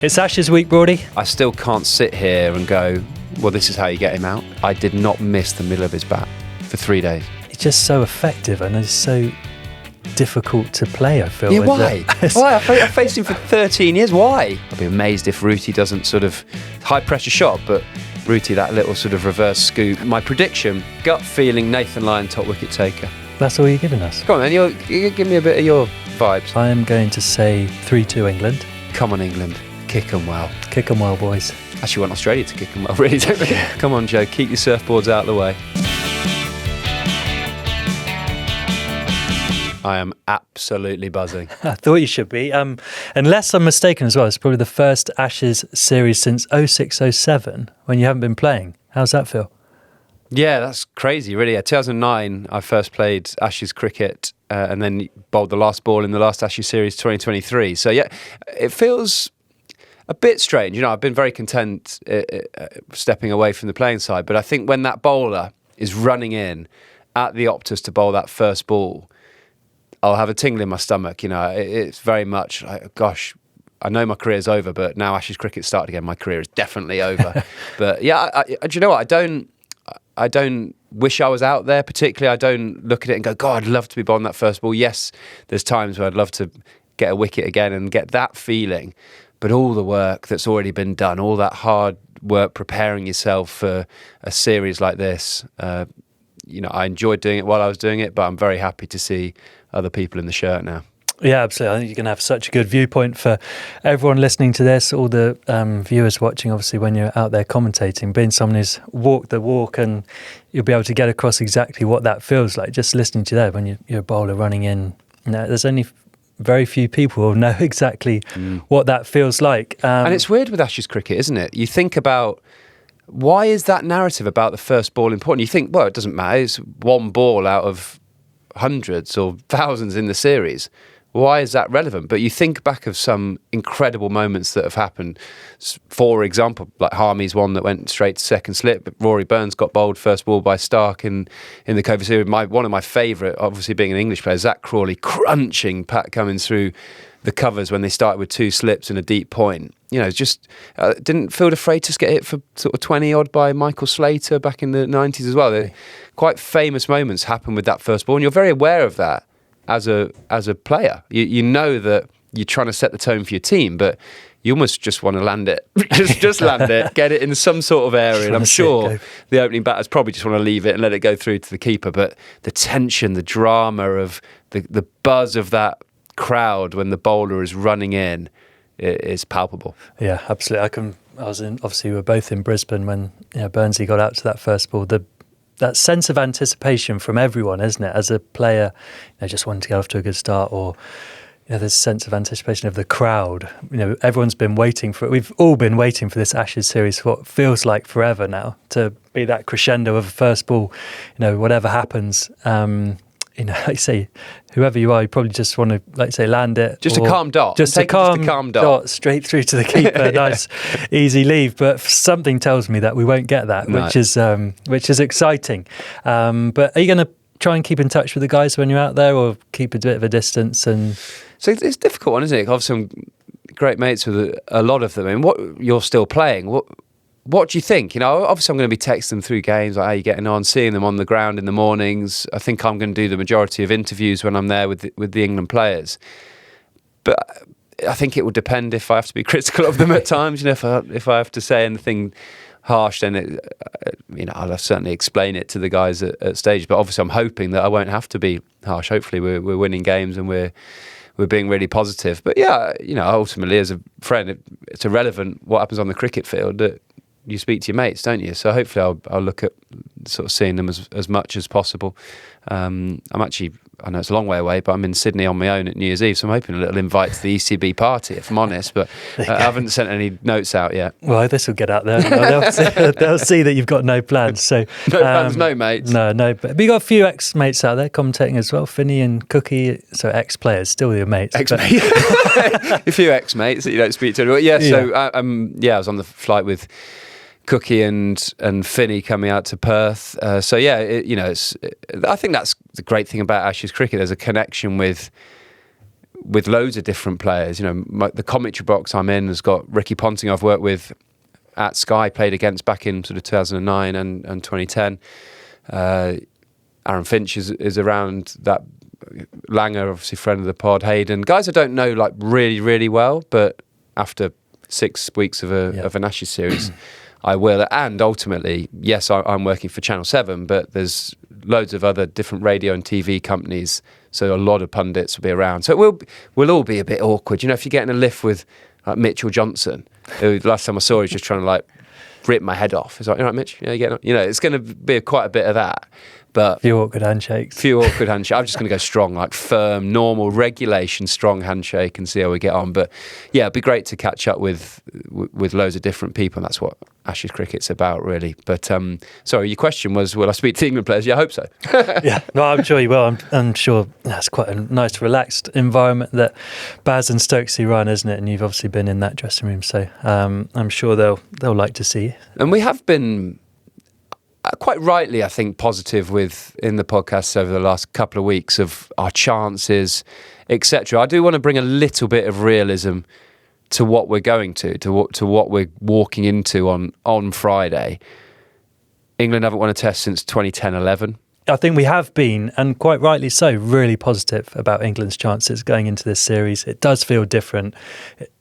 It's Ashes week, Broady. I still can't sit here and go, well, this is how you get him out. I did not miss the middle of his bat for 3 days. It's just so effective and it's so difficult to play, I feel. Yeah, why? Why? I faced him for 13 years. Why? I'd be amazed if Rooty doesn't sort of high pressure shot, but Rooty, that little sort of reverse scoop. My prediction, gut feeling, Nathan Lyon, top wicket taker. That's all you're giving us. Come on, then, you give me a bit of your vibes. I am going to say 3-2 England. Come on, England. Kick 'em well. Kick 'em well, boys. Actually want Australia to kick 'em well, really, don't we? Come on, Joe, keep your surfboards out of the way. I am absolutely buzzing. I thought you should be. Unless I'm mistaken as well, it's probably the first Ashes series since 06-07 when you haven't been playing. How's that feel? Yeah, that's crazy, really. Yeah, 2009, I first played Ashes cricket and then bowled the last ball in the last Ashes series 2023. So, yeah, it feels a bit strange. You know, I've been very content stepping away from the playing side, but I think when that bowler is running in at the Optus to bowl that first ball, I'll have a tingle in my stomach. You know, it's very much like, gosh, I know my career's over, but now Ashes cricket started again. My career is definitely over. But yeah, do you know what? I don't wish I was out there particularly. I don't look at it and go, God, I'd love to be bowling that first ball. Yes, there's times where I'd love to get a wicket again and get that feeling. But all the work that's already been done, all that hard work preparing yourself for a series like this, you know, I enjoyed doing it while I was doing it, but I'm very happy to see other people in the shirt now. Yeah, absolutely. I think you can have such a good viewpoint for everyone listening to this, all the viewers watching, obviously, when you're out there commentating, being someone who's walked the walk, and you'll be able to get across exactly what that feels like. Just listening to that when you're a bowler running in, you know, there's only very few people will know exactly what that feels like. And it's weird with Ashes cricket, isn't it? You think about, why is that narrative about the first ball important? You think, well, it doesn't matter. It's one ball out of hundreds or thousands in the series. Why is that relevant? But you think back of some incredible moments that have happened. For example, like Harmy's one that went straight to second slip. Rory Burns got bowled first ball by Stark in the COVID series. One of my favourite, obviously being an English player, Zach Crawley crunching Pat Cummins through the covers when they started with 2 slips and a deep point. You know, just didn't Fielder Freitas get hit for sort of 20 odd by Michael Slater back in the 90s as well. Quite famous moments happen with that first ball, and you're very aware of that. As a player, you know that you're trying to set the tone for your team, but you almost just want to land it. just land it, get it in some sort of area. And I'm sure the opening batters probably just want to leave it and let it go through to the keeper. But the tension, the drama of the buzz of that crowd when the bowler is running in is palpable. Yeah, absolutely. Obviously, we were both in Brisbane when Burnsy got out to that first ball. That sense of anticipation from everyone, isn't it? As a player, just wanting to get off to a good start, or this sense of anticipation of the crowd. Everyone's been waiting for it. We've all been waiting for this Ashes series for what feels like forever now, to be that crescendo of a first ball. Whatever happens, like you say, whoever you are, you probably just want to, like say, land it. Just a calm dot. Just a calm dot straight through to the keeper. Nice, easy leave. But something tells me that we won't get that, no. which is exciting. But are you going to try and keep in touch with the guys when you're out there, or keep a bit of a distance? And so it's a difficult one, isn't it? Obviously, I'm great mates with a lot of them. I mean, what you're still playing? What do you think? Obviously I'm going to be texting them through games, like how you getting on, seeing them on the ground in the mornings. I think I'm going to do the majority of interviews when I'm there with the England players. But I think it will depend if I have to be critical of them at times. If I have to say anything harsh, then I'll certainly explain it to the guys at stage. But obviously I'm hoping that I won't have to be harsh. Hopefully we're winning games and we're being really positive. But yeah, ultimately as a friend, it's irrelevant what happens on the cricket field. That you speak to your mates, don't you? So hopefully I'll look at sort of seeing them as much as possible. I'm actually, I know it's a long way away, but I'm in Sydney on my own at New Year's Eve, so I'm hoping a little invite to the ECB party, if I'm honest, but I haven't sent any notes out yet. Well, this will get out there. They'll see that you've got no plans. So no plans, no mates. No, but you got a few ex-mates out there commentating as well, Finney and Cookie, so ex-players, still your mates. Ex-mates. A few ex-mates that you don't speak to anymore. Yeah, so I was on the flight with Cookie and Finney coming out to Perth. I think that's the great thing about Ashes cricket. There's a connection with with loads of different players. The commentary box I'm in has got Ricky Ponting, I've worked with at Sky, played against back in sort of 2009 and 2010. Aaron Finch is around that. Langer, obviously friend of the pod, Hayden, guys I don't know like really, really well, but after 6 weeks of an Ashes series, I will. And ultimately, yes, I'm working for Channel 7, but there's loads of other different radio and TV companies, so a lot of pundits will be around. So we'll all be a bit awkward. If you're getting a lift with like Mitchell Johnson, who last time I saw, he's just trying to like rip my head off. It's like, all right, Mitch, you getting on? It's going to be quite a bit of that. But few awkward handshakes. I'm just going to go strong, like firm, normal, regulation, strong handshake and see how we get on. But yeah, it'd be great to catch up with loads of different people. And that's what Ashes cricket's about, really. But sorry, your question was, will I speak to England players? Yeah, I hope so. Yeah, no, I'm sure you will. I'm sure that's quite a nice, relaxed environment that Baz and Stokesy run, isn't it? And you've obviously been in that dressing room, so I'm sure they'll like to see you. And we have been quite rightly, I think, positive in the podcast over the last couple of weeks of our chances, etc. I do want to bring a little bit of realism to what we're going to what we're walking into on Friday. England haven't won a test since 2010-11. I think we have been, and quite rightly so, really positive about England's chances going into this series. It does feel different.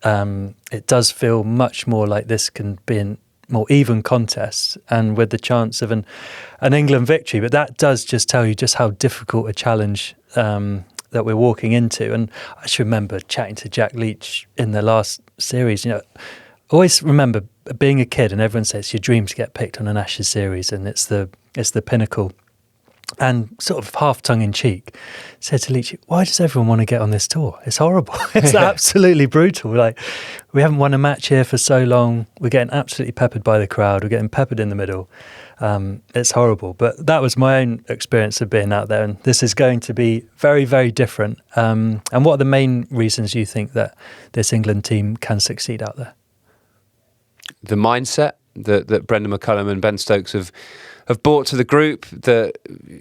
It does feel much more like this can be an more even contests and with the chance of an England victory. But that does just tell you just how difficult a challenge that we're walking into. And I should remember chatting to Jack Leach in the last series. I always remember being a kid and everyone says it's your dream to get picked on an Ashes series and it's the pinnacle. And sort of half tongue in cheek said to Leach, why does everyone want to get on this tour? It's horrible. It's absolutely brutal. Like, we haven't won a match here for so long. We're getting absolutely peppered by the crowd. We're getting peppered in the middle. It's horrible. But that was my own experience of being out there. And this is going to be very, very different. And what are the main reasons you think that this England team can succeed out there? The mindset that Brendan McCullum and Ben Stokes have brought to the group that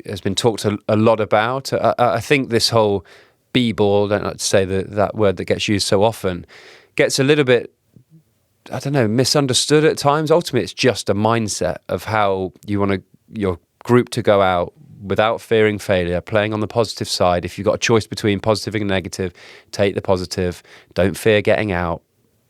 has been talked a lot about. I think this whole B-ball, I don't like to say that word that gets used so often, gets a little bit, I don't know, misunderstood at times. Ultimately, it's just a mindset of how you want your group to go out without fearing failure, playing on the positive side. If you've got a choice between positive and negative, take the positive. Don't fear getting out.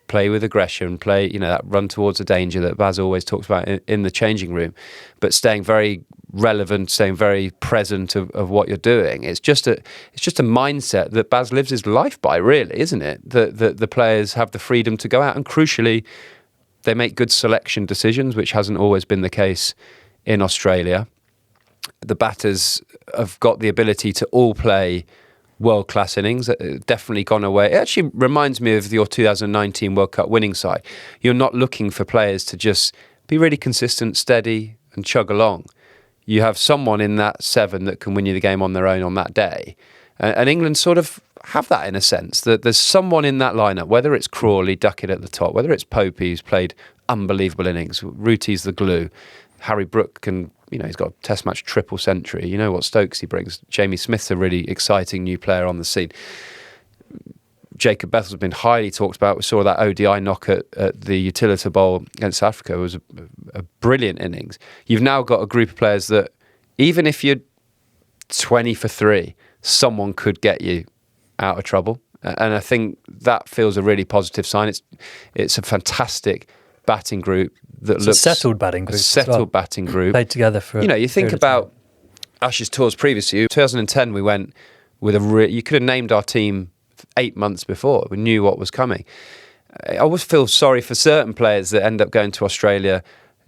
Play with aggression, play, that run towards the danger that Baz always talks about in the changing room, but staying very relevant, staying very present of what you're doing. It's just a mindset that Baz lives his life by, really, isn't it? That the players have the freedom to go out and, crucially, they make good selection decisions, which hasn't always been the case in Australia. The batters have got the ability to all play world-class innings, definitely gone away. It actually reminds me of your 2019 World Cup winning side. You're not looking for players to just be really consistent, steady and chug along. You have someone in that 7 that can win you the game on their own on that day. And England sort of have that in a sense, that there's someone in that lineup, whether it's Crawley, Duckett at the top, whether it's Popey, who's played unbelievable innings, Ruti's the glue, Harry Brook can, he's got a test match triple century. You know what Stokesy brings. Jamie Smith's a really exciting new player on the scene. Jacob Bethel's been highly talked about. We saw that ODI knock at the Utilita Bowl against South Africa. It was a brilliant innings. You've now got a group of players that, even if you're 20 for 3, someone could get you out of trouble. And I think that feels a really positive sign. It's a fantastic batting group that looks a settled batting group. Batting group. Played together for you think about Ashes tours previously. 2010 we went with you could have named our team 8 months before. We knew what was coming. I always feel sorry for certain players that end up going to Australia.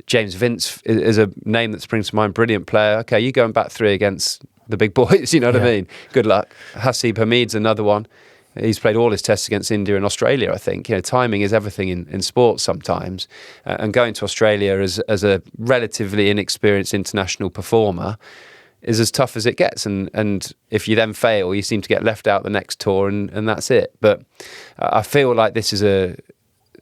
James Vince is a name that springs to mind. Brilliant player. Okay, you go and bat 3 against the big boys, you know what I mean? Good luck. Hasib Hamid's another one. He's played all his tests against India and Australia, I think. Timing is everything in sports sometimes. And going to Australia as a relatively inexperienced international performer is as tough as it gets. And if you then fail, you seem to get left out the next tour and that's it. But I feel like this is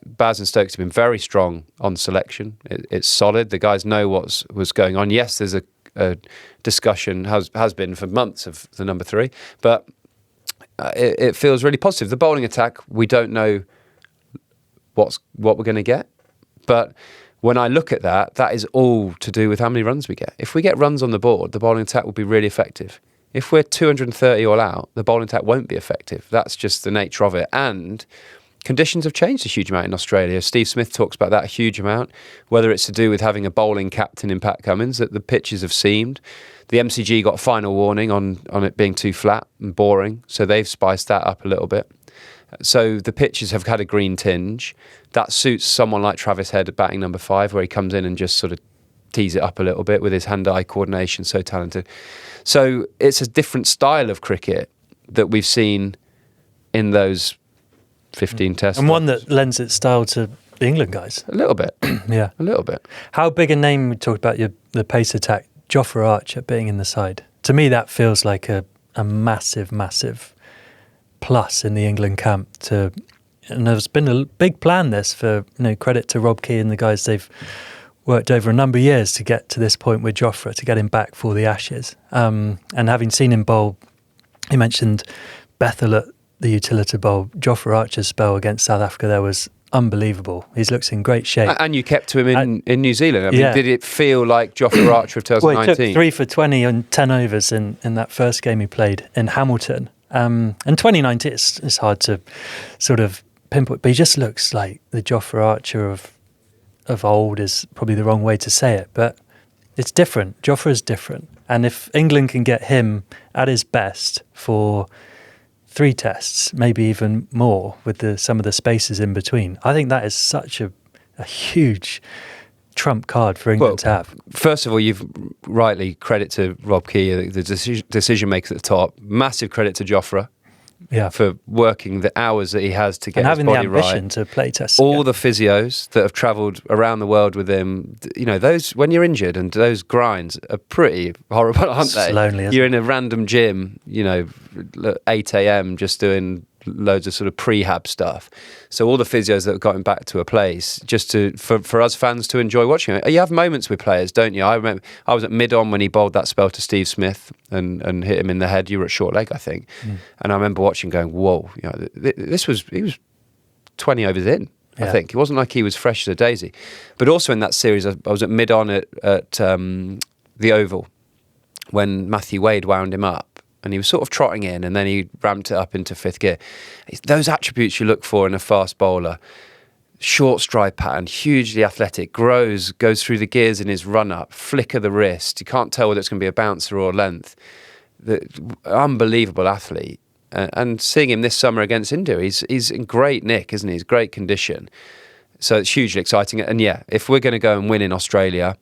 Baz and Stokes have been very strong on selection. It's solid. The guys know what was going on. Yes, there's a discussion, has been for months, of the number 3. But it feels really positive. The bowling attack, we don't know what we're going to get, but when I look at that, that is all to do with how many runs we get. If we get runs on the board, the bowling attack will be really effective. If we're 230 all out, the bowling attack won't be effective. That's just the nature of it. And conditions have changed a huge amount in Australia. Steve Smith talks about that a huge amount, whether it's to do with having a bowling captain in Pat Cummins, that the pitches have seamed. The MCG got a final warning on it being too flat and boring, so they've spiced that up a little bit. So the pitches have had a green tinge. That suits someone like Travis Head at batting number 5, where he comes in and just sort of tees it up a little bit with his hand-eye coordination, so talented. So it's a different style of cricket that we've seen in those 15 tests. And one that lends its style to the England guys. A little bit. Yeah. A little bit. How big a name, we talked about the pace attack, Jofra Archer being in the side. To me, that feels like a massive, massive plus in the England camp. And there's been a big plan this for, credit to Rob Key and the guys. They've worked over a number of years to get to this point with Jofra, to get him back for the Ashes. And having seen him bowl, he mentioned Bethel at the utility bowl. Jofra Archer's spell against South Africa there was unbelievable. He looks in great shape. And you kept to him in New Zealand. I mean, did it feel like Jofra Archer of 2019? Well, he took 3 for 20 on 10 overs in that first game he played in Hamilton. And 2019, it's hard to sort of pinpoint, but he just looks like the Jofra Archer of old is probably the wrong way to say it, but it's different. Jofra is different. And if England can get him at his best for 3 tests, maybe even more with some of the spaces in between, I think that is such a huge trump card for England to have. First of all, you've rightly credit to Rob Key, the decision maker at the top. Massive credit to Jofra for working the hours that he has to get his body right. And having the ambition to play tests. All the physios that have travelled around the world with him, those, when you're injured, and those grinds are pretty horrible, aren't they? It's lonely, isn't You're it? in a random gym, 8 a.m. just doing loads of sort of prehab stuff. So all the physios that have got him back to a place, just for us fans to enjoy watching it. You have moments with players, don't you? I remember I was at mid-on when he bowled that spell to Steve Smith and hit him in the head. You were at short leg, I think. And I remember watching going, whoa, he was 20 overs in. I think it wasn't like he was fresh as a daisy. But also in that series, I was at mid-on at the Oval when Matthew Wade wound him up. And he was sort of trotting in, and then he ramped it up into 5th gear. Those attributes you look for in a fast bowler: short stride pattern, hugely athletic, goes through the gears in his run-up, flick of the wrist. You can't tell whether it's going to be a bouncer or length. Unbelievable athlete. And seeing him this summer against India, he's in great nick, isn't he? He's great condition. So it's hugely exciting. And yeah, if we're going to go and win in Australia,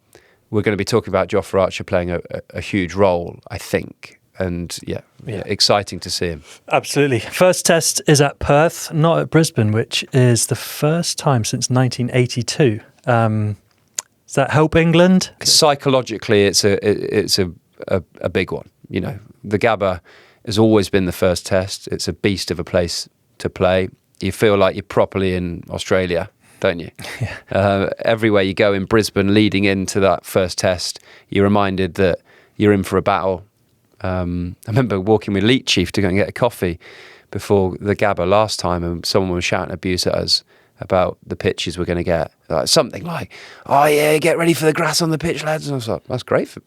we're going to be talking about Jofra Archer playing a huge role, I think. And exciting to see him. Absolutely. First test is at Perth, not at Brisbane, which is the first time since 1982. Does that help England? Psychologically, it's a big one. The Gabba has always been the first test. It's a beast of a place to play. You feel like you're properly in Australia, don't you? Yeah. Everywhere you go in Brisbane, leading into that first test, you're reminded that you're in for a battle. I remember walking with Leet Chief to go and get a coffee before the Gabba last time, and someone was shouting abuse at us about the pitches we're going to get. Something like, "Oh yeah, get ready for the grass on the pitch, lads." And I was like, "That's great for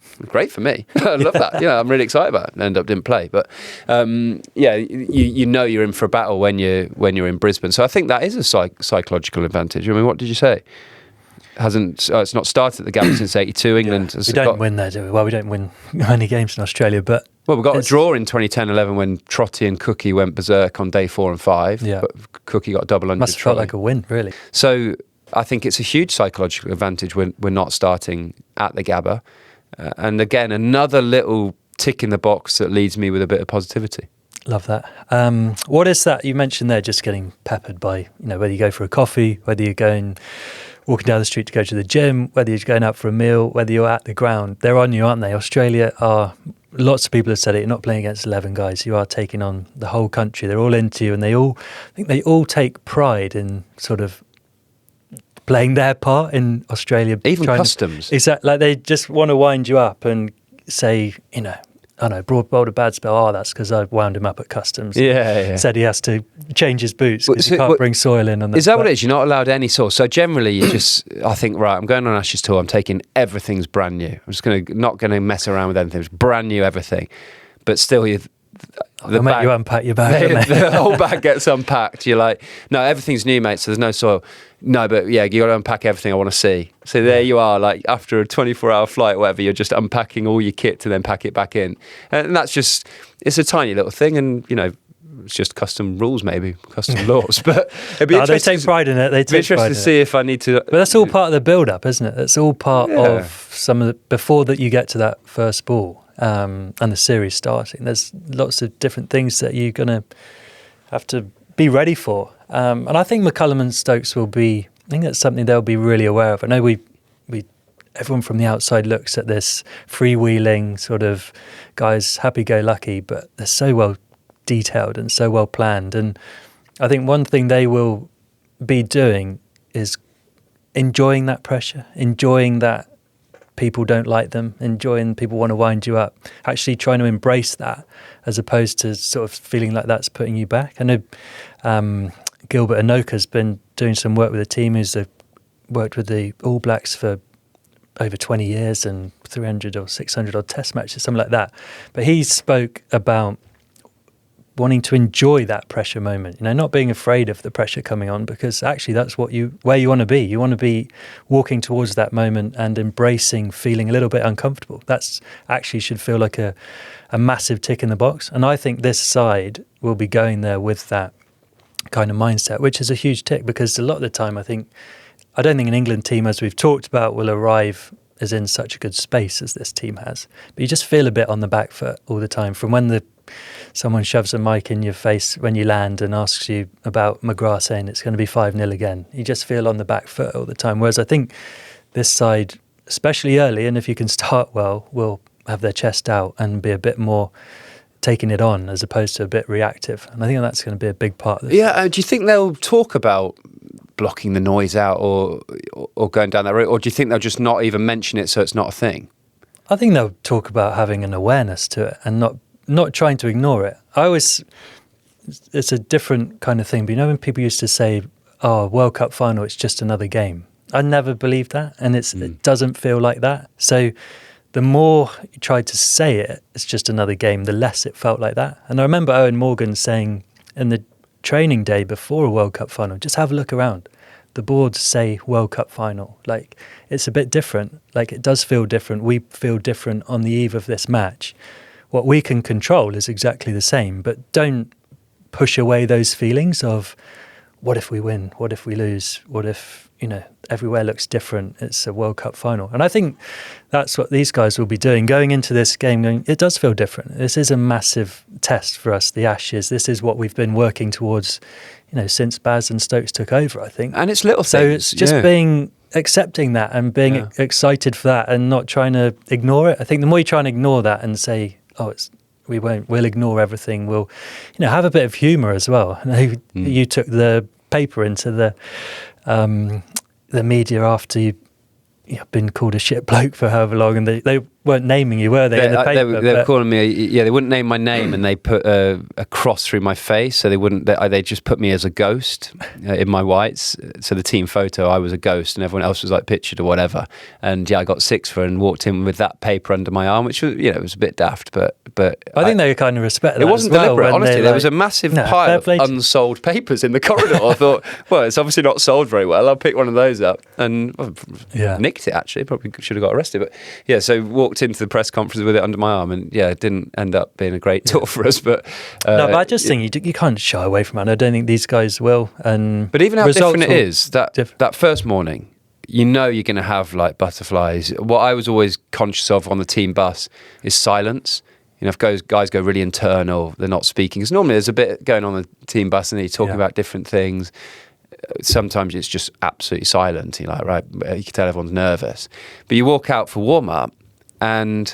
me. I love that. I'm really excited about it." And ended up didn't play, but you're in for a battle when you're in Brisbane. So I think that is a psychological advantage. I mean, what did you say? It's not started at the Gabba since '82. England. We don't win there, do we? Well, we don't win many games in Australia, but we got a draw in 2010-11 when Trotty and Cookie went berserk on day 4 and 5. Yeah, but Cookie got a double under. Must have felt like a win, really. So I think it's a huge psychological advantage when we're not starting at the Gabba, and again another little tick in the box that leaves me with a bit of positivity. Love that. What is that you mentioned there? Just getting peppered by whether you go for a coffee, whether you're walking down the street to go to the gym, whether you're going out for a meal, whether you're at the ground, they're on you, aren't they? Australia lots of people have said it, you're not playing against 11 guys, you are taking on the whole country. They're all into you, and I think they all take pride in sort of playing their part in Australia. Even customs. Exactly. Like they just want to wind you up and say, I know, bowled a bad spell. Oh, that's because I wound him up at customs. Yeah. Said he has to change his boots because you can't bring soil in. On is that what it is? You're not allowed any soil. So generally, you just, I think, right, I'm going on Ashes tour. I'm taking everything's brand new. I'm just not going to mess around with anything. It's brand new everything. But still, you unpack your bag. The whole bag gets unpacked. You're like, no, everything's new, mate. So there's no soil. No, but yeah, you got to unpack everything I want to see. So there you are, like after a 24-hour flight, or whatever, you're just unpacking all your kit to then pack it back in. And that's just, it's a tiny little thing, and it's just custom rules, maybe custom laws. But it'd be interesting. They take pride in it. They take interesting pride to see if I need to. But that's all part of the build-up, isn't it? It's all part of some of the before that you get to that first ball. And the series starting, there's lots of different things that you're going to have to be ready for. And I think McCullum and Stokes I think that's something they'll be really aware of. I know everyone from the outside looks at this freewheeling sort of guys, happy-go-lucky, but they're so well detailed and so well planned. And I think one thing they will be doing is enjoying that pressure, enjoying that people don't like them, enjoying people want to wind you up, actually trying to embrace that as opposed to sort of feeling like that's putting you back. I know Gilbert Anoka's been doing some work with a team who's worked with the All Blacks for over 20 years and 300 or 600 odd test matches, something like that. But he spoke about wanting to enjoy that pressure moment, not being afraid of the pressure coming on, because actually that's where you want to be. You want to be walking towards that moment and embracing feeling a little bit uncomfortable. That's actually should feel like a massive tick in the box. And I think this side will be going there with that kind of mindset, which is a huge tick, because a lot of the time I don't think an England team, as we've talked about, will arrive as in such a good space as this team has. But you just feel a bit on the back foot all the time from when someone shoves a mic in your face when you land and asks you about McGrath saying it's going to be 5-0 again. You just feel on the back foot all the time. Whereas I think this side, especially early, and if you can start well, will have their chest out and be a bit more taking it on as opposed to a bit reactive. And I think that's going to be a big part of this. Yeah, do you think they'll talk about blocking the noise out or going down that route? Or do you think they'll just not even mention it so it's not a thing? I think they'll talk about having an awareness to it and not trying to ignore it. It's a different kind of thing. But when people used to say, oh, World Cup final, it's just another game. I never believed that. And it doesn't feel like that. So the more you tried to say it's just another game, the less it felt like that. And I remember Owen Morgan saying in the training day before a World Cup final, just have a look around. The boards say World Cup final. Like, it's a bit different. Like, it does feel different. We feel different on the eve of this match. What we can control is exactly the same, but don't push away those feelings of what if we win? What if we lose? What if, everywhere looks different? It's a World Cup final. And I think that's what these guys will be doing, going into this game, it does feel different. This is a massive test for us, the Ashes. This is what we've been working towards, since Baz and Stokes took over, I think. And it's little things. So it's just accepting that and being excited for that and not trying to ignore it. I think the more you try and ignore that and say, we'll ignore everything. We'll, have a bit of humour as well. I know you took the paper into the media after you've been called a shit bloke for however long, and they weren't naming you, were they, in the paper? They were calling me, they wouldn't name my name, and they put a cross through my face, so they just put me as a ghost in my whites. So the team photo, I was a ghost, and everyone else was like pictured or whatever. And I got 6 for and walked in with that paper under my arm, which was, it was a bit daft, but I think they kind of respect that. It wasn't deliberate, honestly. There was a massive pile of unsold papers in the corridor. I thought, well, it's obviously not sold very well. I'll pick one of those up, and nicked it, actually. Probably should have got arrested, but so walked into the press conference with it under my arm, and it didn't end up being a great tour for us. But but I just think you can't shy away from it. I don't think these guys will. But even how different it is, that first morning, you're going to have like butterflies. What I was always conscious of on the team bus is silence. If guys go really internal, they're not speaking. Because normally there's a bit going on the team bus and they're talking about different things. Sometimes it's just absolutely silent. You're like, right, you can tell everyone's nervous. But you walk out for warm-up and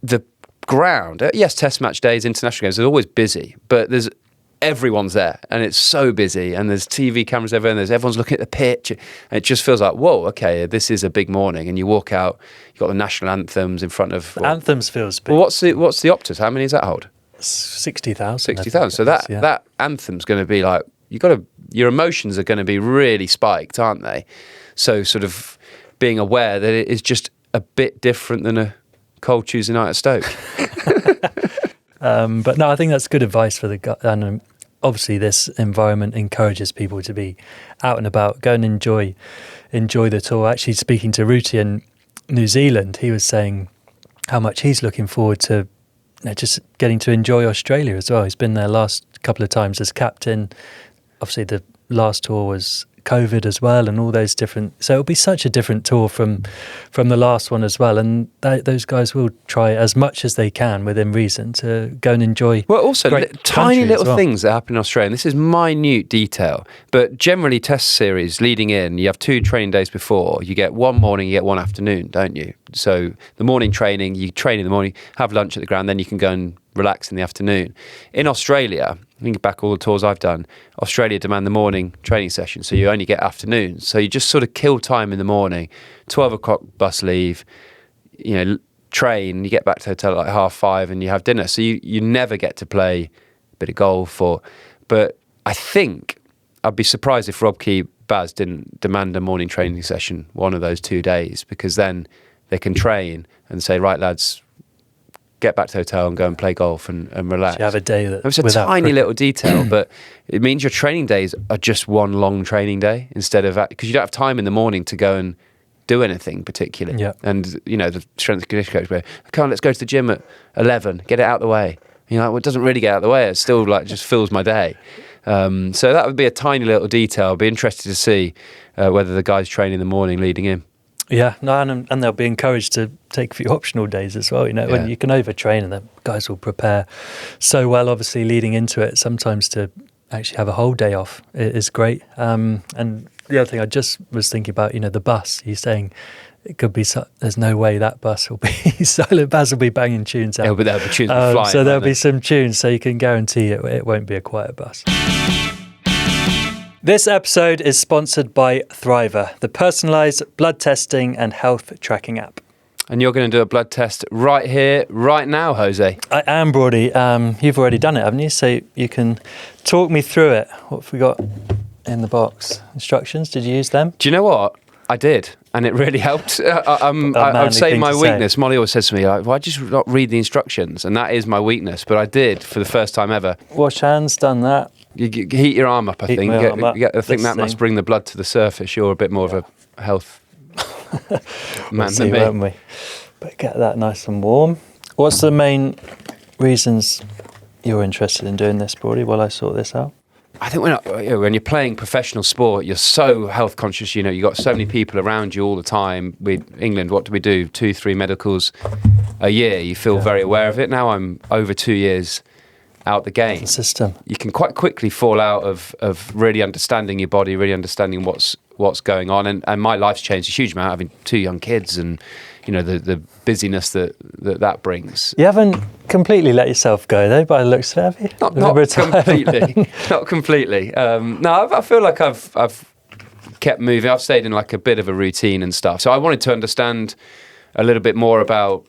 the ground, yes, test match days, international games, they're always busy. But there's everyone's there, and it's so busy, and there's TV cameras everywhere, and everyone's looking at the pitch, and it just feels like, whoa, okay, this is a big morning. And you walk out, you've got the national anthms in front of... Anthems feels big. Well, what's the Optus? How many does that hold? 60,000. 60,000. So that anthem's going to be like, your emotions are going to be really spiked, aren't they? So sort of being aware that it is just a bit different than a cold Tuesday night at Stoke. But no, I think that's good advice for the guy. And obviously this environment encourages people to be out and about, go and enjoy the tour. Actually, speaking to Ruti in New Zealand, he was saying how much he's looking forward to just getting to enjoy Australia as well. He's been there last couple of times as captain. Obviously the last tour was COVID as well, and all those different, so it'll be such a different tour from the last one as well, and those guys will try as much as they can within reason to go and enjoy. Well, also tiny little things that happen in Australia, and this is minute detail, but generally test series leading in, you have 2 training days before, you get one morning, you get one afternoon, don't you? So the morning training, you train in the morning, have lunch at the ground, then you can go and relax in the afternoon. In Australia, think back all the tours I've done, Australia demand the morning training session, so you only get afternoons. So you just sort of kill time in the morning, 12 o'clock bus leave, train, you get back to the hotel at like 5:30 and you have dinner. So you never get to play a bit of golf but I think I'd be surprised if Rob Key Baz didn't demand a morning training session one of those 2 days, because then they can train and say, right lads, get back to the hotel and go and play golf and relax. So you have a day that... It's a tiny little detail, but it means your training days are just one long training day instead of... Because you don't have time in the morning to go and do anything particularly. Yeah. And, the strength and conditioning coach goes, come on, let's go to the gym at 11, get it out of the way. And you're like, well, it doesn't really get out of the way. It still just fills my day. So that would be a tiny little detail. I'd be interested to see whether the guys train in the morning leading in. Yeah, no, and they'll be encouraged to take a few optional days as well. When you can overtrain, and the guys will prepare so well, obviously leading into it. Sometimes to actually have a whole day off is great. And the other thing I just was thinking about, the bus. He's saying it could be. There's no way that bus will be silent. Baz will be banging tunes out. There'll be tunes flying. So there'll be some tunes. So you can guarantee it won't be a quiet bus. This episode is sponsored by Thriva, the personalised blood testing and health tracking app. And you're going to do a blood test right here, right now, Jose. I am, Broady. You've already done it, haven't you? So you can talk me through it. What have we got in the box? Instructions, did you use them? Do you know what? I did, and it really helped. I would say my weakness. Molly always says to me, why do you not read the instructions? And that is my weakness, but I did for the first time ever. Wash hands, done that. You heat your arm up, I think. I think that must bring the blood to the surface. You're a bit more of a health man than me. Won't we? But get that nice and warm. What's the main reasons you're interested in doing this, Broady, while I sort this out? I think when you're playing professional sport, you're so health conscious. You've got so many people around you all the time. England, what do we do? 2-3 medicals a year. You feel very aware of it. Now I'm over 2 years out the game. The system. You can quite quickly fall out of really understanding your body, really understanding what's going on. And my life's changed a huge amount, having 2 young kids and the busyness that brings. You haven't completely let yourself go though, by the looks of it, have you? Not completely. Not completely. No, I feel like I've kept moving. I've stayed in like a bit of a routine and stuff. So I wanted to understand a little bit more about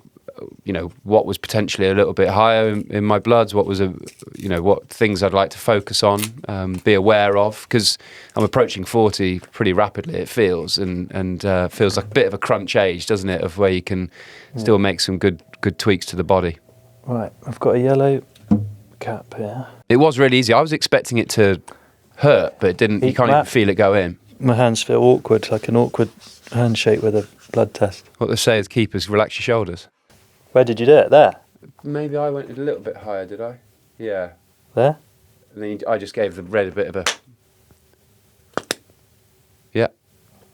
what was potentially a little bit higher in my bloods, what was what things I'd like to focus on, be aware of, because I'm approaching 40 pretty rapidly, it feels, and feels like a bit of a crunch age, doesn't it, of where you can still make some good tweaks to the body. Right, I've got a yellow cap here. It was really easy. I was expecting it to hurt, but it didn't. You can't even feel it go in. My hands feel awkward, like an awkward handshake with a blood test. What they say is keepers, relax your shoulders. Where did you do it? There? Maybe I went a little bit higher, did I? Yeah. There? And then I just gave the red a bit of a... Yeah.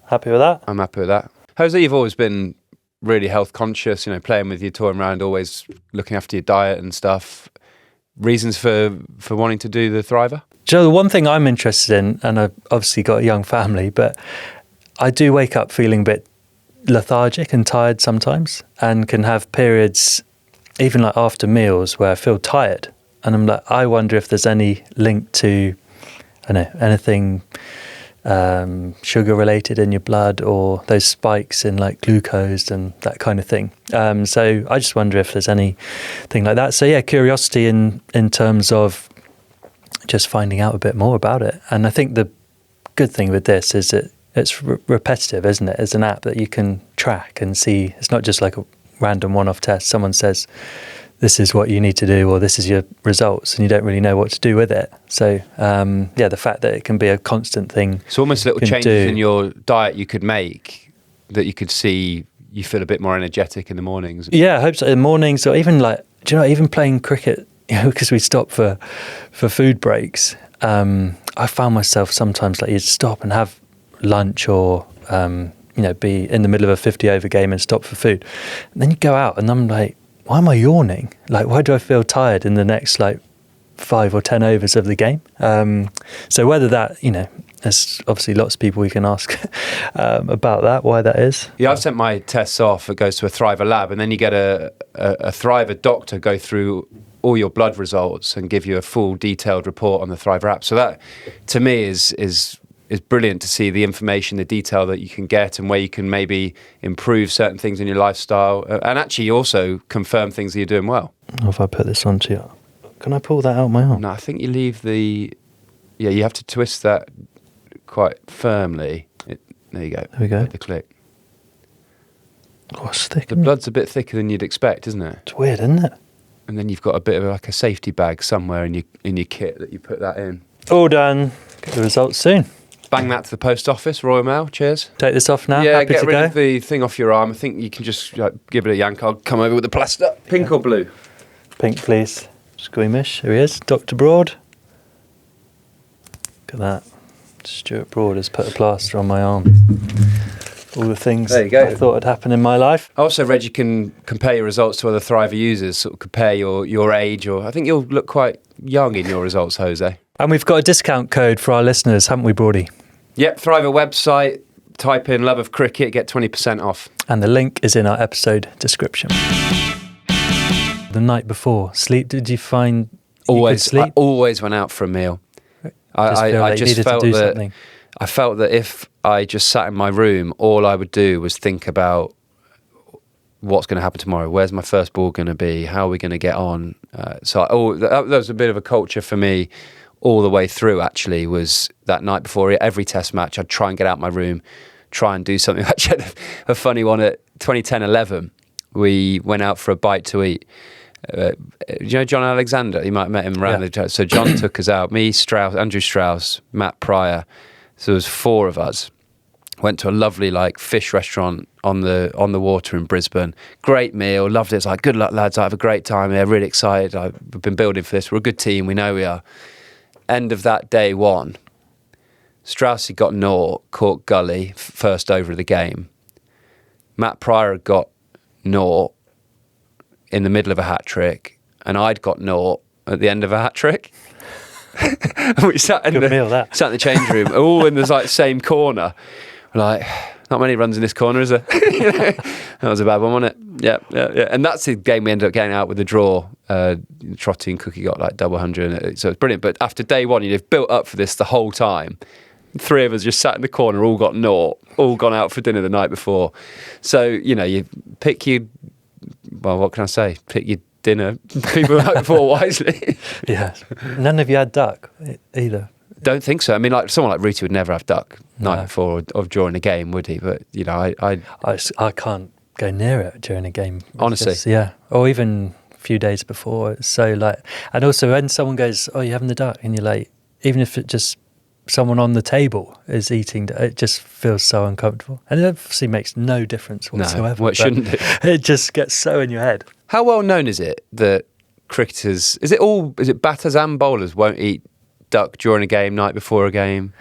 Happy with that? I'm happy with that. Jose, you've always been really health conscious, playing with you, touring around, always looking after your diet and stuff. Reasons for wanting to do the Thriva? Joe, the one thing I'm interested in, and I've obviously got a young family, but I do wake up feeling a bit lethargic and tired sometimes, and can have periods even like after meals where I feel tired, And I'm like, I wonder if there's any link to, I don't know, anything sugar related in your blood, or those spikes in like glucose and that kind of thing. So I just wonder if there's anything like that. So yeah, curiosity in terms of just finding out a bit more about it. And I think the good thing with this is that it's repetitive, isn't it? It's an app that you can track and see. It's not just like a random one-off test. Someone says, this is what you need to do, or this is your results, and you don't really know what to do with it. So, the fact that it can be a constant thing. It's almost little changes in your diet you could make that you could see you feel a bit more energetic in the mornings. Yeah, I hope so. In the mornings, or even like, do you know, even playing cricket, because we stop for food breaks. I found myself sometimes like you'd stop and have lunch, or be in the middle of a 50 over game and stop for food. And then you go out and I'm like, why am I yawning? Like, why do I feel tired in the next like 5 or 10 overs of the game? So whether that, there's obviously lots of people we can ask about that, why that is. Yeah, I've sent my tests off. It goes to a Thriva lab, and then you get a Thriva doctor go through all your blood results and give you a full detailed report on the Thriva app. So that, to me, is brilliant to see the information, the detail that you can get, and where you can maybe improve certain things in your lifestyle, and actually also confirm things that you're doing well. If I put this onto you, can I pull that out my arm? No, I think you leave you have to twist that quite firmly. There you go. There we go. The click. Oh, it's thick. The blood's a bit thicker than you'd expect, isn't it? It's weird, isn't it? And then you've got a bit of like a safety bag somewhere in your kit that you put that in. All done. Get the results soon. Bang that to the post office, Royal Mail. Cheers. Take this off now. Yeah, Happy get to rid go? of the thing off your arm. I think you can just give it a yank. I'll come over with the plaster. Pink or blue? Pink, please. Squeamish. Here he is. Dr. Broad. Look at that. Stuart Broad has put a plaster on my arm. All the things There you go. I thought had happened in my life. I also read you can compare your results to other Thriva users, sort of compare your age, or I think you'll look quite young in your results, Jose. And we've got a discount code for our listeners, haven't we, Broady? Yep, Thriva website, type in Love of Cricket, get 20% off. And the link is in our episode description. The night before, sleep, did you find you could sleep? I always went out for a meal. I just felt that I felt that if I just sat in my room, all I would do was think about what's going to happen tomorrow. Where's my first ball going to be? How are we going to get on? That was a bit of a culture for me all the way through, actually, was that night before every test match, I'd try and get out my room, try and do something. Actually, a funny one at 2010-11, we went out for a bite to eat. Do you know John Alexander? You might have met him around the... So John took us out, me, Strauss, Andrew Strauss, Matt Pryor. So there was 4 of us. Went to a lovely fish restaurant on the water in Brisbane. Great meal, loved it. It's like, good luck, lads. I have a great time here. Really excited. I've been building for this. We're a good team. We know we are. End of that day 1, Strauss got 0, caught gully, first over of the game. Matt Pryor got 0 in the middle of a hat trick, and I'd got 0 at the end of a hat trick. We sat in the change room, all in the same corner. We're like, not many runs in this corner, is there? That was a bad one, wasn't it? Yeah. And that's the game we ended up getting out with a draw. Trotty and Cookie got double 100, so it's brilliant. But after day 1, you've built up for this the whole time. 3 of us just sat in the corner, all got 0, all gone out for dinner the night before. So, you pick what can I say? Pick your dinner people out before wisely. Yeah. None of you had duck either? Don't think so. I mean, someone like Ruti would never have duck night before of during a game, would he? But, I can't go near it during a game. Honestly. Yeah. Or even a few days before. It's so and also when someone goes, oh, you're having the duck, and you're like, even if it just someone on the table is eating, it just feels so uncomfortable. And it obviously makes no difference whatsoever. No, it shouldn't do. It just gets so in your head. How well known is it that cricketers, is it batters and bowlers won't eat duck during a game, night before a game?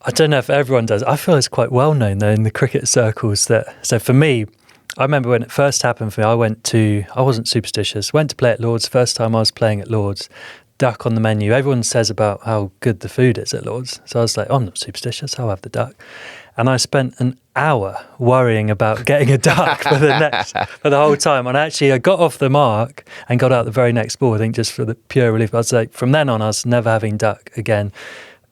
I don't know if everyone does. I feel it's quite well known though in the cricket circles so for me, I remember when it first happened for me, I wasn't superstitious, went to play at Lord's, first time I was playing at Lord's, duck on the menu. Everyone says about how good the food is at Lord's. So I was like, I'm not superstitious, I'll have the duck. and I spent an hour worrying about getting a duck for the whole time. And actually, I got off the mark and got out the very next ball, I think, just for the pure relief. I'd say from then on, I was never having duck again.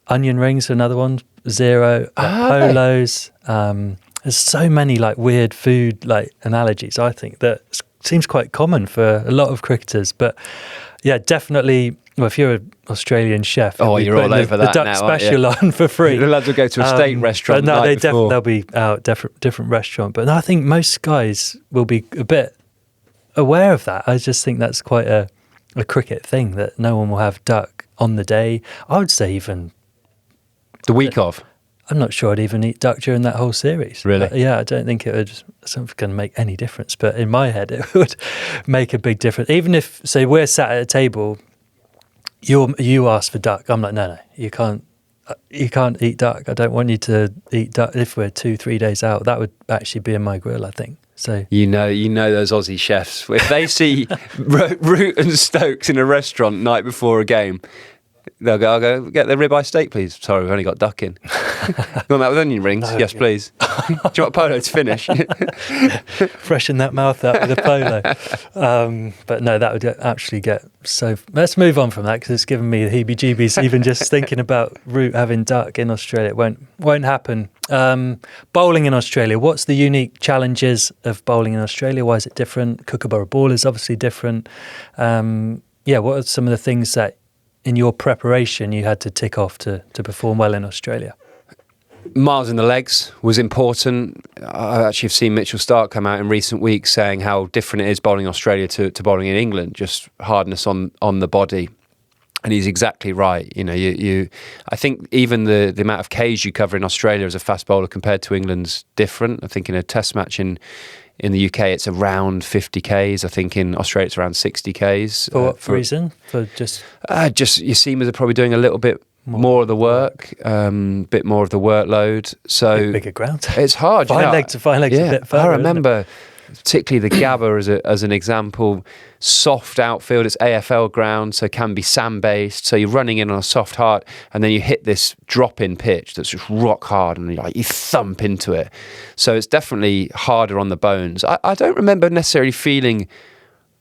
Onion rings, another one, 0. Polos. There's so many like weird food like analogies, I think, that seems quite common for a lot of cricketers. But yeah, definitely. Well, if you're an Australian chef, you're all over the that duck now, special on for free. The lads will go to a steak restaurant. But no, before. they'll be out different restaurant. But no, I think most guys will be a bit aware of that. I just think that's quite a cricket thing, that no one will have duck on the day. I would say even the week of. I'm not sure I'd even eat duck during that whole series. Really? Yeah, I don't think it's going to make any difference. But in my head, it would make a big difference. Even if, say, we're sat at a table, you ask for duck. I'm like, no, you can't eat duck. I don't want you to eat duck. If we're 2-3 days out, that would actually be in my grill, I think. So you know those Aussie chefs, if they see Root and Stokes in a restaurant night before a game, they'll go, I'll go get the ribeye steak, please. Sorry, we've only got duck in. You want that with onion rings? No, yes, please. Do you want polo to finish? Freshen that mouth up with a polo. But no, that would actually get so... Let's move on from that, because it's given me the heebie-jeebies even just thinking about Root having duck in Australia. It won't happen. Bowling in Australia. What's the unique challenges of bowling in Australia? Why is it different? Kookaburra ball is obviously different. What are some of the things that in your preparation you had to tick off to perform well in Australia? Miles in the legs was important. I actually have seen Mitchell Starc come out in recent weeks saying how different it is bowling in Australia to bowling in England, just hardness on the body. And he's exactly right. You know, I think even the amount of Ks you cover in Australia as a fast bowler compared to England's different. I think in a test match in the UK, it's around 50 Ks. I think in Australia, it's around 60 Ks. For what reason? For just your seamers are probably doing a little bit more of the work, bit more of the workload. So bigger ground. It's hard. Fine legs a bit further. I remember particularly the Gabba as an example. Soft outfield, it's AFL ground, so can be sand-based. So you're running in on a soft hard, and then you hit this drop-in pitch that's just rock hard, and you thump into it. So it's definitely harder on the bones. I don't remember necessarily feeling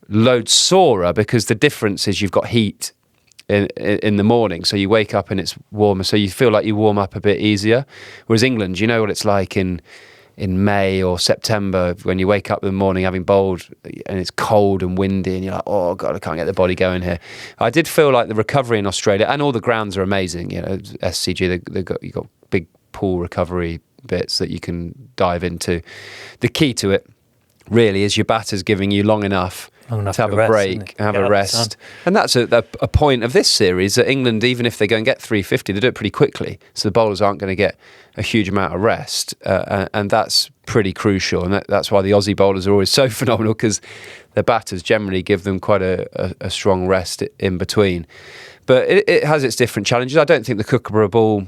loads sorer, because the difference is you've got heat in the morning, so you wake up and it's warmer, so you feel like you warm up a bit easier. Whereas England, you know what it's like in May or September when you wake up in the morning having bowled and it's cold and windy and you're like, oh God, I can't get the body going here. I did feel like the recovery in Australia, and all the grounds are amazing. You know, SCG, you've got big pool recovery bits that you can dive into. The key to it really is your batter's giving you long enough to have a break, have a rest. And that's a point of this series, that England, even if they go and get 350, they do it pretty quickly. So the bowlers aren't going to get a huge amount of rest. And that's pretty crucial. And that's why the Aussie bowlers are always so phenomenal, because their batters generally give them quite a strong rest in between. But it has its different challenges. I don't think the Kookaburra ball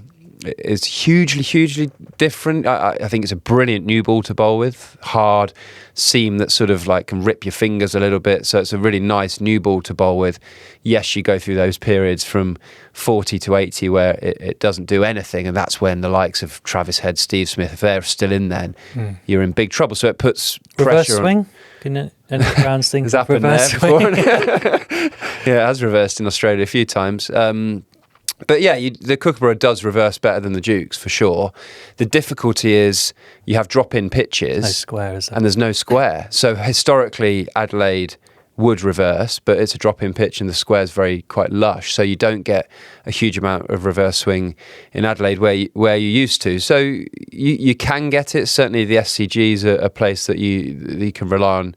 is hugely different. I think it's a brilliant new ball to bowl with. Hard seam that sort of like can rip your fingers a little bit. So it's a really nice new ball to bowl with. Yes, you go through those periods from 40 to 80 where it doesn't do anything. And that's when the likes of Travis Head, Steve Smith, if they're still in then, you're in big trouble. So it puts reverse pressure swing? on. Can any grounds think has happened there before? Yeah, it has reversed in Australia a few times. But yeah, the Kookaburra does reverse better than the Dukes, for sure. The difficulty is you have drop-in pitches. No square, is there? And there's no square. So historically, Adelaide would reverse, but it's a drop-in pitch and the square's quite lush. So you don't get a huge amount of reverse swing in Adelaide where you used to. So you can get it. Certainly the SCG's a place that you can rely on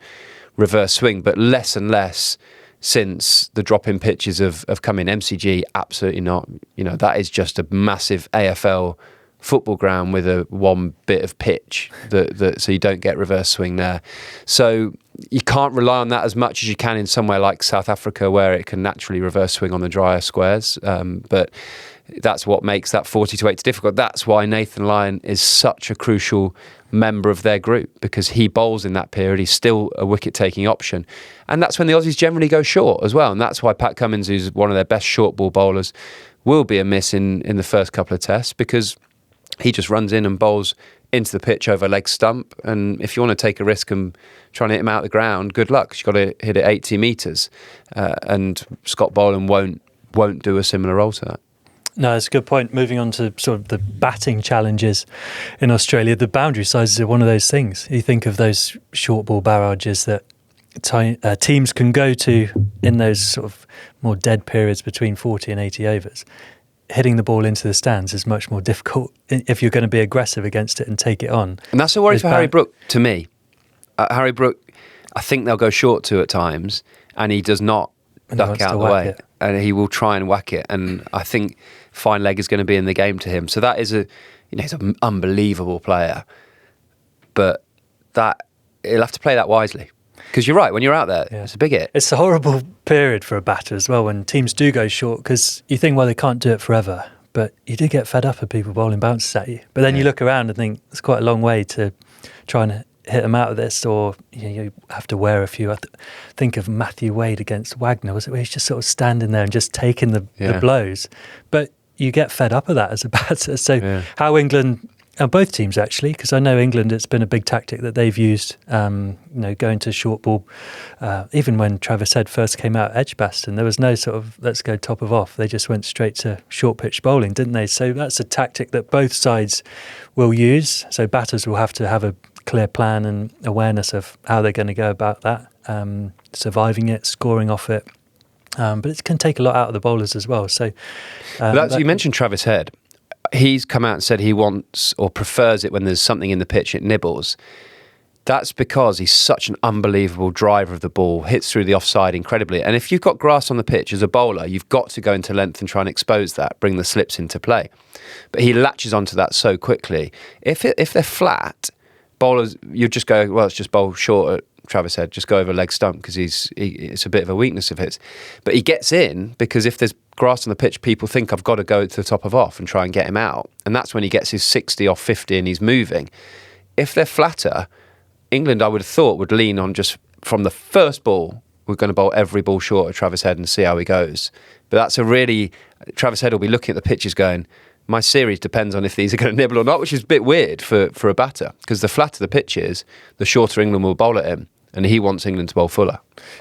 reverse swing, but less and less since the drop-in pitches have come in. MCG, absolutely not. You know, that is just a massive AFL football ground with a one bit of pitch so you don't get reverse swing there. So you can't rely on that as much as you can in somewhere like South Africa, where it can naturally reverse swing on the drier squares. But that's what makes that 40 to 80 difficult. That's why Nathan Lyon is such a crucial member of their group, because he bowls in that period. He's still a wicket-taking option. And that's when the Aussies generally go short as well. And that's why Pat Cummins, who's one of their best short ball bowlers, will be a miss in the first couple of tests, because He just runs in and bowls into the pitch over leg stump. And if you want to take a risk and try and hit him out the ground, good luck. You've got to hit it 80 metres. And Scott Boland won't do a similar role to that. No, it's a good point. Moving on to sort of the batting challenges in Australia, the boundary sizes are one of those things. You think of those short ball barrages that teams can go to in those sort of more dead periods between 40 and 80 overs. Hitting the ball into the stands is much more difficult if you're going to be aggressive against it and take it on. And that's a worry for Harry Brook, to me. Harry Brook, I think they'll go short to at times, and he does not duck out of the way. And he will try and whack it. And I think fine leg is going to be in the game to him. So that is he's an unbelievable player. But he'll have to play that wisely. Because you're right, when you're out there, it's a big hit. It's a horrible period for a batter as well when teams do go short, because you think, well, they can't do it forever. But you do get fed up of people bowling bounces at you. But then you look around and think, it's quite a long way to try and hit them out of this, or you have to wear a few. I think of Matthew Wade against Wagner, was it, where he's just sort of standing there and just taking the blows. But you get fed up of that as a batter. So how England... both teams actually, because I know England, it's been a big tactic that they've used, going to short ball. Even when Travis Head first came out at Edgbaston, there was no sort of let's go top of off. They just went straight to short pitch bowling, didn't they? So that's a tactic that both sides will use. So batters will have to have a clear plan and awareness of how they're going to go about that, surviving it, scoring off it. But it can take a lot out of the bowlers as well. So you mentioned Travis Head. He's come out and said he wants or prefers it when there's something in the pitch it nibbles. That's because he's such an unbelievable driver of the ball, hits through the offside incredibly. And if you've got grass on the pitch as a bowler, you've got to go into length and try and expose that, bring the slips into play. But he latches onto that so quickly. If they're flat, bowlers, you just go, well, it's just bowl short at Travis Head, just go over leg stump because it's a bit of a weakness of his. But he gets in because if there's grass on the pitch, people think I've got to go to the top of off and try and get him out. And that's when he gets his 60 off 50 and he's moving. If they're flatter, England, I would have thought, would lean on just from the first ball, we're going to bowl every ball short of Travis Head and see how he goes. But Travis Head will be looking at the pitches going, my series depends on if these are going to nibble or not, which is a bit weird for a batter, because the flatter the pitch is, the shorter England will bowl at him. And he wants England to bowl fuller.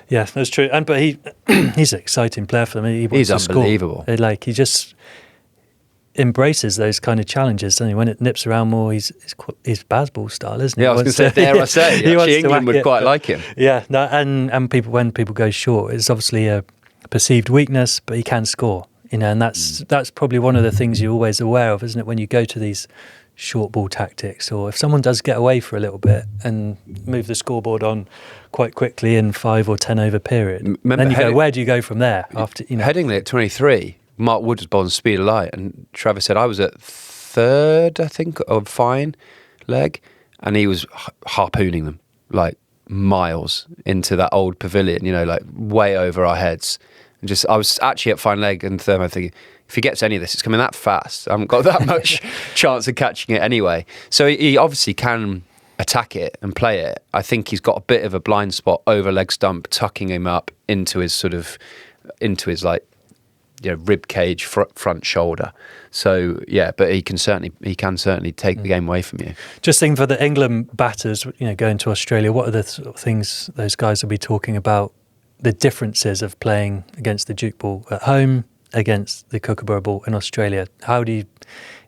Yeah, that's true. But he's an exciting player for them. He's unbelievable. He just embraces those kind of challenges, doesn't he? When it nips around more, he's Bazball style, isn't he? Yeah, I was going to say, dare I say, actually England would quite like him. Yeah, no, and when people go short, it's obviously a perceived weakness, but he can score. And that's probably one of the things you're always aware of, isn't it? When you go to these short ball tactics, or if someone does get away for a little bit and move the scoreboard on quite quickly in 5 or 10 over period, then you go, where do you go from there? After Headingley at 23, Mark Wood was bowling speed of light, and Travis said I was at third, I think, of fine leg, and he was harpooning them like miles into that old pavilion, like way over our heads. And I was actually at fine leg and third, I'm thinking, if he gets any of this, it's coming that fast. I haven't got that much chance of catching it anyway. So he obviously can attack it and play it. I think he's got a bit of a blind spot over leg stump, tucking him up into his rib cage, front shoulder. So yeah, but he can certainly take the game away from you. Just thinking for the England batters, going to Australia, what are the sort of things those guys will be talking about? The differences of playing against the Duke ball at home, against the Kookaburra ball in Australia. How do you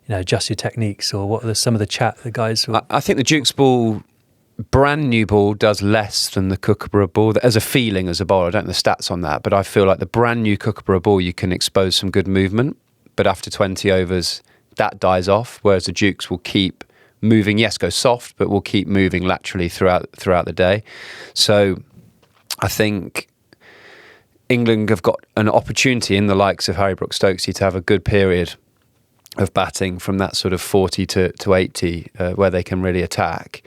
adjust your techniques, or what are some of the chat the guys will... I think the Duke's ball, brand new ball, does less than the Kookaburra ball as a feeling as a bowler. I don't know the stats on that, but I feel like the brand new Kookaburra ball, you can expose some good movement, but after 20 overs that dies off, whereas the Dukes will keep moving, yes, go soft, but will keep moving laterally throughout the day. So I think England have got an opportunity in the likes of Harry Brook-Stokesy to have a good period of batting from that sort of 40 to 80 where they can really attack.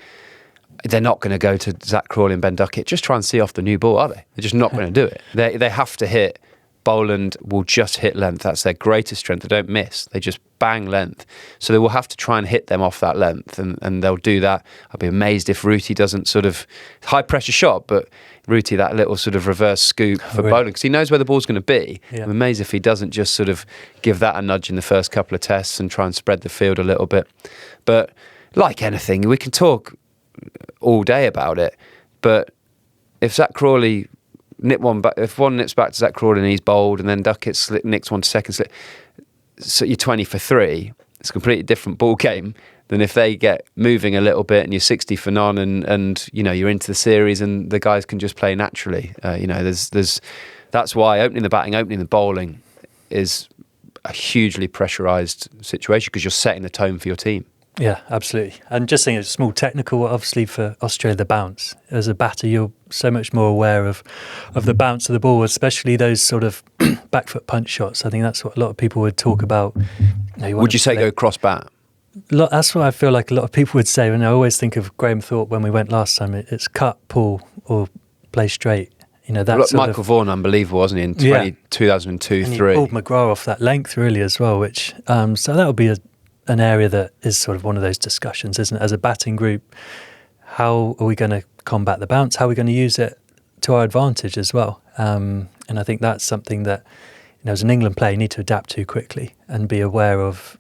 They're not going to go to Zach Crawley and Ben Duckett, just try and see off the new ball, are they? They're just not going to do it. They have to hit Boland will just hit length. That's their greatest strength. They don't miss. They just bang length. So they will have to try and hit them off that length, and they'll do that. I'll be amazed if Ruti doesn't sort of high pressure shot, but Ruti, that little sort of reverse scoop for Boland, because he knows where the ball's going to be. Yeah. I'm amazed if he doesn't just sort of give that a nudge in the first couple of tests and try and spread the field a little bit. But like anything, we can talk all day about it, but if Zach Crawley if one nips back to Zach Crawley and he's bowled, and then Duckett nicks one to second slip, so you're 20 for 3. It's a completely different ball game than if they get moving a little bit and you're 60 for none, and you know, you're into the series and the guys can just play naturally. You know, that's why opening the batting, opening the bowling is a hugely pressurised situation, because you're setting the tone for your team. Yeah, absolutely. And just saying, a small technical, obviously for Australia, the bounce. As a batter, you're so much more aware of the bounce of the ball, especially those sort of back foot punch shots. I think that's what a lot of people would talk about. Would you say go cross bat? That's what I feel like a lot of people would say. And I always think of Graham Thorpe when we went last time. It's cut, pull, or play straight. You know, that's Michael Vaughan, unbelievable, wasn't he, in 2002-3? He pulled McGrath off that length really as well, which so that would be an area that is sort of one of those discussions, isn't it? As a batting group, how are we going to combat the bounce? How are we going to use it to our advantage as well? And I think that's something that, you know, as an England player, you need to adapt to quickly and be aware of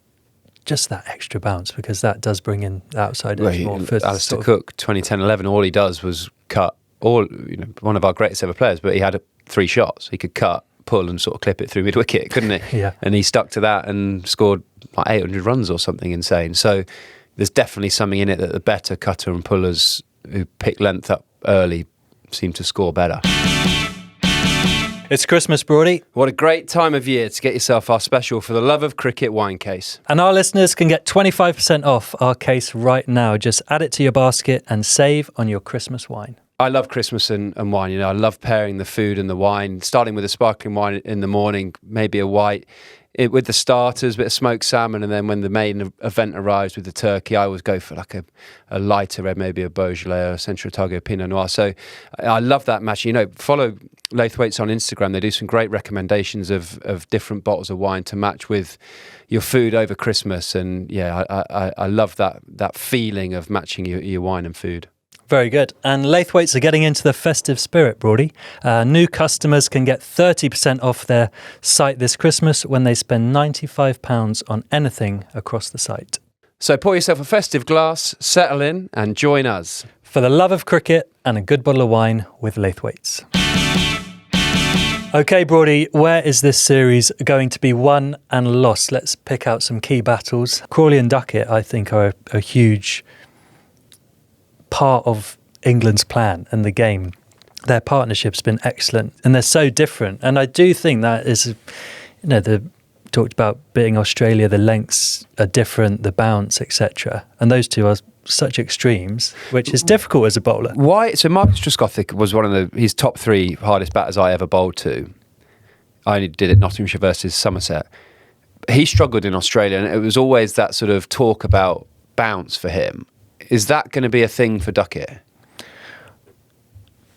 just that extra bounce, because that does bring in the outside edge more. Alistair Cook, 2010-11, all he does was cut. One of our greatest ever players, but he had 3 shots. He could cut, pull, and sort of clip it through mid-wicket, couldn't he? Yeah. And he stuck to that and scored like 800 runs or something insane. So there's definitely something in it that the better cutter and pullers who pick length up early seem to score better. It's Christmas, Broady. What a great time of year to get yourself our special For the Love of Cricket wine case. And our listeners can get 25% off our case right now. Just add it to your basket and save on your Christmas wine. I love Christmas and wine. You know, I love pairing the food and the wine, starting with a sparkling wine in the morning, maybe a white, with the starters, a bit of smoked salmon, and then when the main event arrives with the turkey, I always go for like a lighter red, maybe a Beaujolais or a Central Otago Pinot Noir. So I love that match. You know, follow Laithwaites on Instagram. They do some great recommendations of different bottles of wine to match with your food over Christmas. And yeah, I love that feeling of matching your wine and food. Very good. And Laithwaites are getting into the festive spirit, Broady. New customers can get 30% off their site this Christmas when they spend £95 on anything across the site. So pour yourself a festive glass, settle in and join us. For the love of cricket and a good bottle of wine with Laithwaites. Okay, Broady, where is this series going to be won and lost? Let's pick out some key battles. Crawley and Duckett, I think, are a huge part of England's plan and the game. Their partnership's been excellent and they're so different. And I do think that is, you know, talked about beating Australia, the lengths are different, the bounce, etc. And those two are such extremes, which is difficult as a bowler. Why? So Marcus Trescothick was one of his top 3 hardest batters I ever bowled to. I only did it Nottinghamshire versus Somerset. He struggled in Australia, and it was always that sort of talk about bounce for him. Is that going to be a thing for Duckett?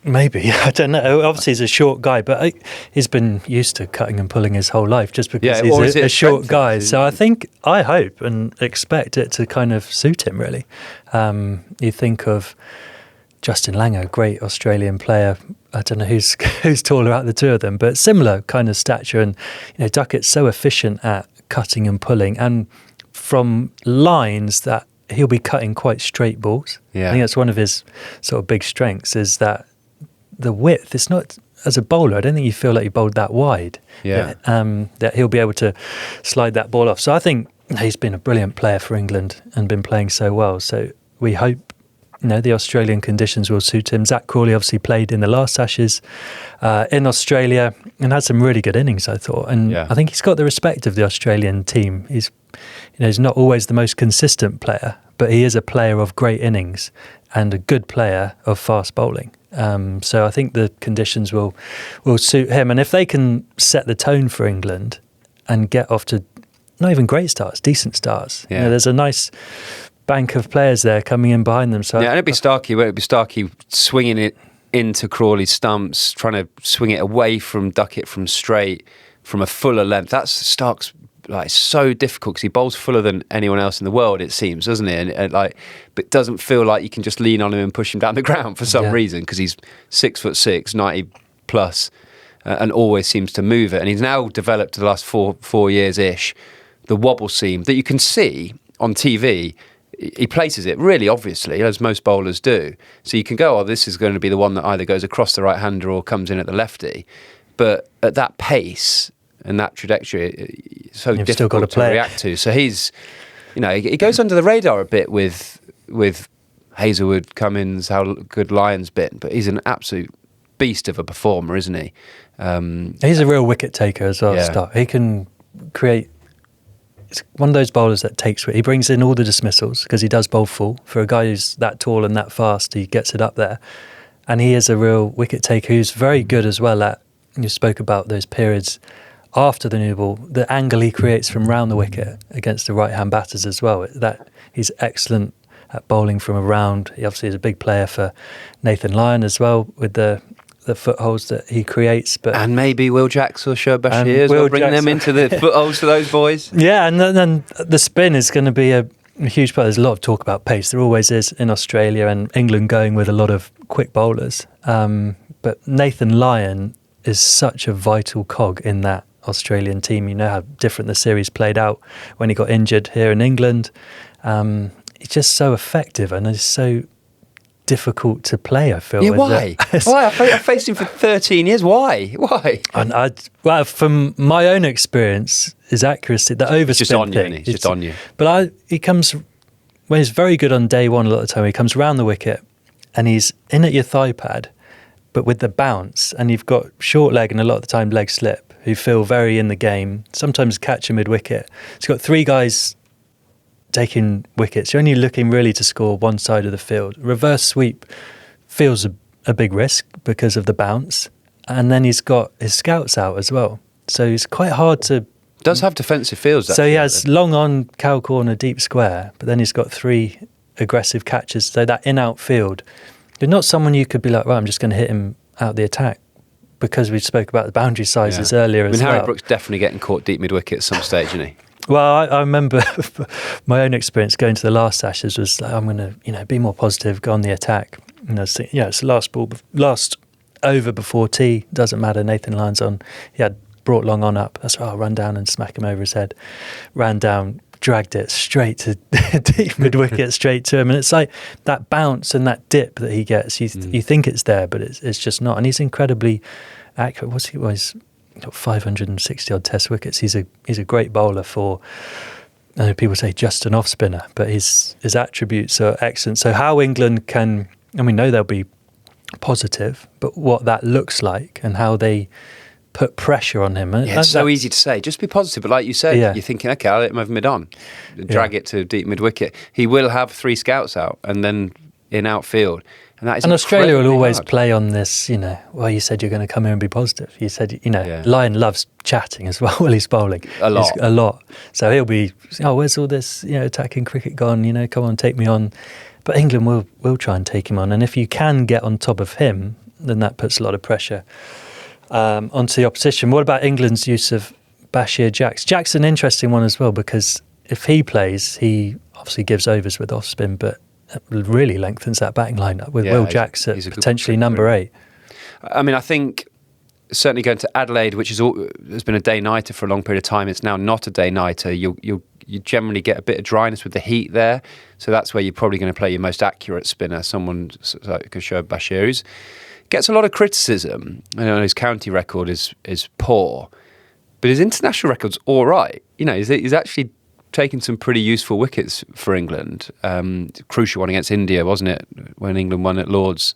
Maybe. I don't know. Obviously, he's a short guy, but he's been used to cutting and pulling his whole life just because he's a short guy. So I hope and expect it to kind of suit him, really. You think of Justin Langer, great Australian player. I don't know who's taller out of the two of them, but similar kind of stature. And you know, Duckett's so efficient at cutting and pulling, and from lines that he'll be cutting quite straight balls. Yeah. I think that's one of his sort of big strengths, is that the width. It's not, as a bowler, I don't think you feel like you bowled that wide. Yeah. That he'll be able to slide that ball off. So I think he's been a brilliant player for England and been playing so well. So we hope, you know, the Australian conditions will suit him. Zach Crawley obviously played in the last Ashes in Australia and had some really good innings, I thought. And I think he's got the respect of the Australian team. He's not always the most consistent player, but he is a player of great innings and a good player of fast bowling. So I think the conditions will suit him. And if they can set the tone for England and get off to not even great starts, decent starts. You know, there's a nice bank of players there coming in behind them. So and it'd be Starkey. It'd be Starkey swinging it into Crawley's stumps, trying to swing it away from Duckett from straight, from a fuller length. That's Stark's like so difficult because he bowls fuller than anyone else in the world, it seems, doesn't it? And like, but it doesn't feel like you can just lean on him and push him down the ground for some reason, because he's 6'6", 90 plus, and always seems to move it. And he's now developed the last four years ish the wobble seam that you can see on TV. He places it really obviously, as most bowlers do. So you can go, oh, this is going to be the one that either goes across the right hander or comes in at the lefty. But at that pace and that trajectory, it's so You've still got difficult to react to. So he's, he goes under the radar a bit with Hazelwood, Cummins, how good Lyon's been, but he's an absolute beast of a performer, isn't he? He's a real wicket taker as well. Yeah. He can create. It's one of those bowlers that takes. He brings in all the dismissals because he does bowl full. For a guy who's that tall and that fast, he gets it up there, and he is a real wicket taker who's very good as well at. You spoke about those periods after the new ball, the angle he creates from round the wicket against the right-hand batters as well. That he's excellent at bowling from around. He obviously is a big player for Nathan Lyon as well with the footholds that he creates. And maybe Will Jacks or Shoaib Bashir as well, bring them into the footholds for those boys. Yeah, and then the spin is going to be a huge part. There's a lot of talk about pace. There always is in Australia and England, going with a lot of quick bowlers. But Nathan Lyon is such a vital cog in that Australian team. You know how different the series played out when he got injured here in England. He's just so effective and he's so difficult to play, I feel. Yeah, why? Why? I faced him for 13 years. Why? And well, from my own experience, his accuracy, the overspin just on thing. You, it's just on you. But he comes, when he's very good on day one a lot of the time, he comes round the wicket and he's in at your thigh pad, but with the bounce, and you've got short leg and a lot of the time leg slip, who feel very in the game, sometimes catch him mid-wicket. He's got three guys taking wickets. You're only looking really to score one side of the field. Reverse sweep feels a big risk because of the bounce, and then he's got his scouts out as well. So it's quite hard to... Does have defensive fields. So he has long on, cow corner, deep square, but then he's got three aggressive catches. So that in-out field, you're not someone you could be like, right, I'm just going to hit him out the attack, because we spoke about the boundary sizes earlier as well. Harry Brook's definitely getting caught deep mid-wicket at some stage, isn't he? Well, I remember my own experience going to the last Ashes was like, I'm going to, be more positive, go on the attack. It's the last over before tea, doesn't matter. Nathan Lyon's on. He had brought long on up. That's right, I'll run down and smack him over his head. Ran down, dragged it straight to deep mid-wicket, straight to him. And it's like that bounce and that dip that he gets. You think it's there, but it's just not. And he's incredibly accurate. He's got 560 odd Test wickets. He's a great bowler for. I know people say just an off spinner, but his attributes are excellent. So how England can, and we know they'll be positive, but what that looks like and how they put pressure on him. Yeah, it's so easy to say, just be positive. But like you said, you're thinking, okay, I'll let him have mid-on, drag it to deep mid-wicket. He will have three scouts out and then in outfield. And that is Australia will always hard. play on this, well, you said you're going to come here and be positive. You said, Lyon loves chatting as well while he's bowling. A lot. So he'll be, where's all this, attacking cricket gone? Come on, take me on. But England will try and take him on. And if you can get on top of him, then that puts a lot of pressure onto the opposition. What about England's use of Bashir Jacks? Jack's an interesting one as well, because if he plays, he obviously gives overs with off spin, but really lengthens that batting lineup with Will Jacks at potentially number 8. I mean, I think certainly going to Adelaide, which has been a day-nighter for a long period of time, it's now not a day-nighter. You generally get a bit of dryness with the heat there, so that's where you're probably going to play your most accurate spinner, someone like Shoaib Bashir, who gets a lot of criticism. I know his county record is poor, but his international record's all right. He's actually taken some pretty useful wickets for England. Crucial one against India, wasn't it? When England won at Lords,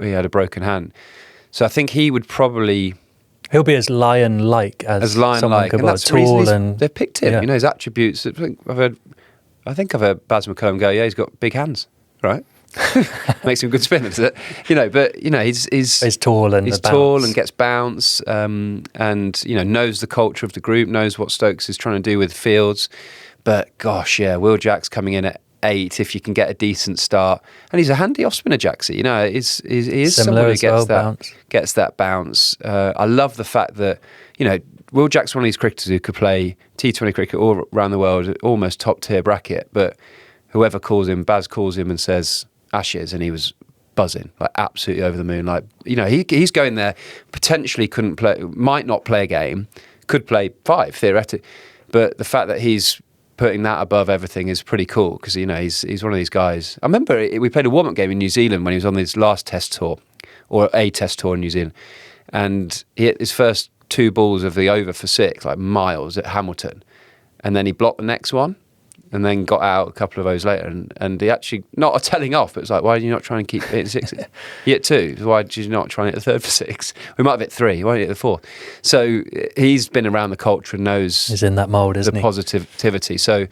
he had a broken hand. So I think he would probably... He'll be as lion-like as someone could, and that's tall, the and they've picked him. His attributes. I think I've heard Baz McCullum go, he's got big hands, right? Makes him a good spinner, does it? He's tall and gets bounce, and knows the culture of the group, knows what Stokes is trying to do with fields. But gosh, Will Jacks coming in at 8 if you can get a decent start. And he's a handy off spinner, Jaxie. You know, he is Similar someone who bounce. gets that bounce. I love the fact that, you know, Will Jack's one of these cricketers who could play T20 cricket all around the world, almost top tier bracket. But whoever calls him, Baz calls him and says Ashes, and he was buzzing, like absolutely over the moon. Like, you know, he's going there, potentially might not play a game, could play 5 theoretically. But the fact that he's putting that above everything is pretty cool, because, you know, he's one of these guys. I remember we played a warm-up game in New Zealand when he was on his last test tour, or a test tour in New Zealand, and he hit his first 2 balls of the over for 6, like miles at Hamilton, and then he blocked the next one and then got out a couple of overs later, and he actually, not a telling off, but it's like, why did you not try and keep hitting 6s? He hit 2, why did you not try and hit the 3rd for 6? We might have hit 3, why didn't you hit the 4th? So he's been around the culture and knows he's in that mould, isn't the he? positivity. So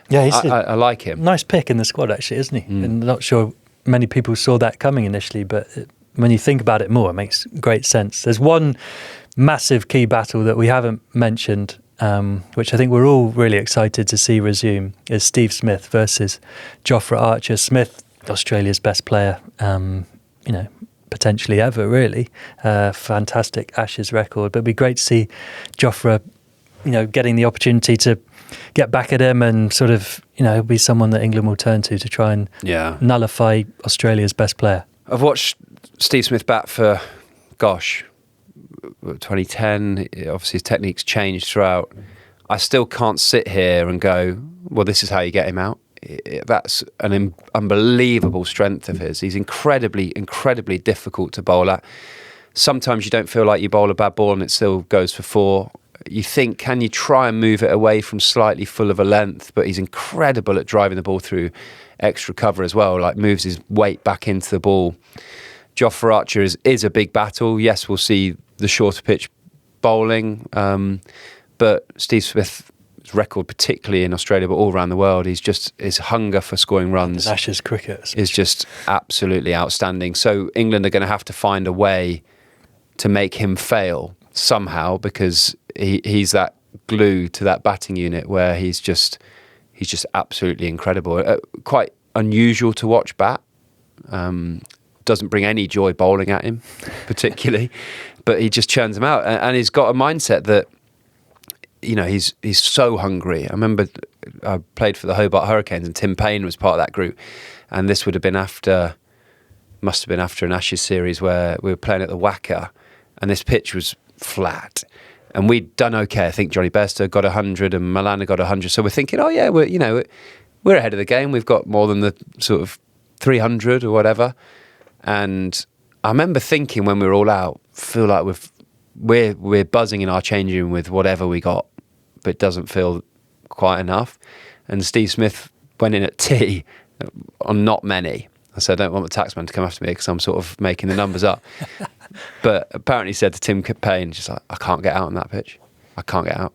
yeah, I like him. Nice pick in the squad, actually, isn't he? And not sure many people saw that coming initially, but when you think about it more, it makes great sense. There's one massive key battle that we haven't mentioned, which I think we're all really excited to see resume, is Steve Smith versus Jofra Archer. Smith, Australia's best player, you know, potentially ever, really. Fantastic Ashes record, but it'd be great to see Jofra, you know, getting the opportunity to get back at him and sort of, you know, be someone that England will turn to try and nullify Australia's best player. I've watched Steve Smith bat for, 2010, obviously his technique's changed throughout. I still can't sit here and go, well, this is how you get him out. That's an unbelievable strength of his. He's incredibly, incredibly difficult to bowl at. Sometimes you don't feel like you bowl a bad ball and it still goes for 4. You think, can you try and move it away from slightly full of a length? But he's incredible at driving the ball through extra cover as well, like moves his weight back into the ball. Jofra Archer is a big battle. Yes, we'll see the shorter pitch bowling, but Steve Smith's record, particularly in Australia, but all around the world, his hunger for scoring runs, Ashes cricket, is just absolutely outstanding. So England are going to have to find a way to make him fail somehow, because he's that glue to that batting unit where he's just absolutely incredible. Quite unusual to watch bat. Doesn't bring any joy bowling at him, particularly, but he just churns them out, and he's got a mindset that, you know, he's so hungry. I remember I played for the Hobart Hurricanes, and Tim Payne was part of that group, and this must have been after an Ashes series where we were playing at the Wacker, and this pitch was flat, and we'd done okay. I think Johnny Bairstow got 100 and Malana got 100, so we're thinking, oh yeah, we're ahead of the game. We've got more than the sort of 300 or whatever. And I remember thinking when we were all out, feel like we're buzzing in our changing room with whatever we got, but it doesn't feel quite enough. And Steve Smith went in at tea on not many. I said, I don't want the taxman to come after me because I'm sort of making the numbers up. But apparently he said to Tim Payne, just like, I can't get out on that pitch. I can't get out.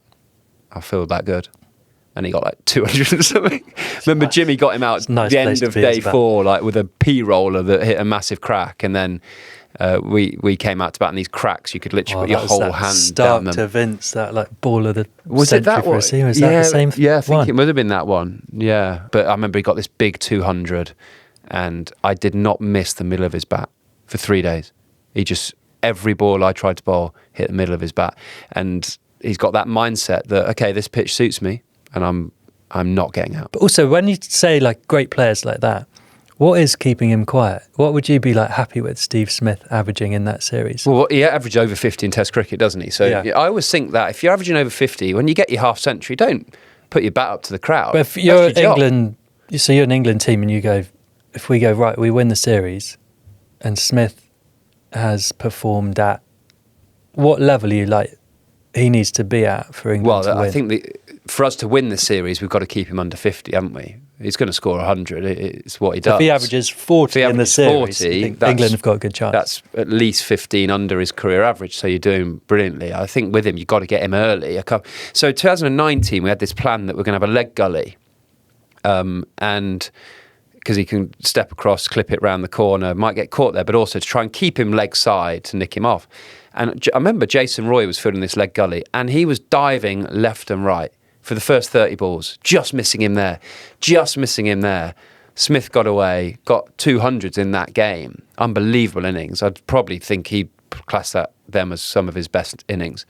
I feel that good. And he got like 200 or something. Remember, Jimmy got him out at the end of day 4, like with a P-roller that hit a massive crack. And then we came out to bat in these cracks. You could literally put your whole hand down them. To Vince, that like ball of the was century it that for one? a season. Was that the same Yeah, I think one? it would have been that one. Yeah. But I remember he got this big 200, and I did not miss the middle of his bat for 3 days. Every ball I tried to bowl hit the middle of his bat. And he's got that mindset that, okay, this pitch suits me, and I'm not getting out. But also, when you say like great players like that, what is keeping him quiet? What would you be like happy with Steve Smith averaging in that series? Well, he averaged over 50 in Test cricket, doesn't he? So I always think that if you're averaging over 50, when you get your half century, don't put your bat up to the crowd. But if you're England, so you're an England team, and you go, if we go right, we win the series, and Smith has performed at what level are you like he needs to be at for England to win? I think for us to win this series, we've got to keep him under 50, haven't we? He's going to score 100. It's what he does. If he averages 40 in the series, 40, I think England have got a good chance. That's at least 15 under his career average, so you're doing brilliantly. I think with him, you've got to get him early. So 2019, we had this plan that we're going to have a leg gully, and because he can step across, clip it round the corner, might get caught there, but also to try and keep him leg side to nick him off. And I remember Jason Roy was filling this leg gully, and he was diving left and right for the first 30 balls. Just missing him there. Smith got away, got 200s in that game. Unbelievable innings. I'd probably think he'd class them as some of his best innings.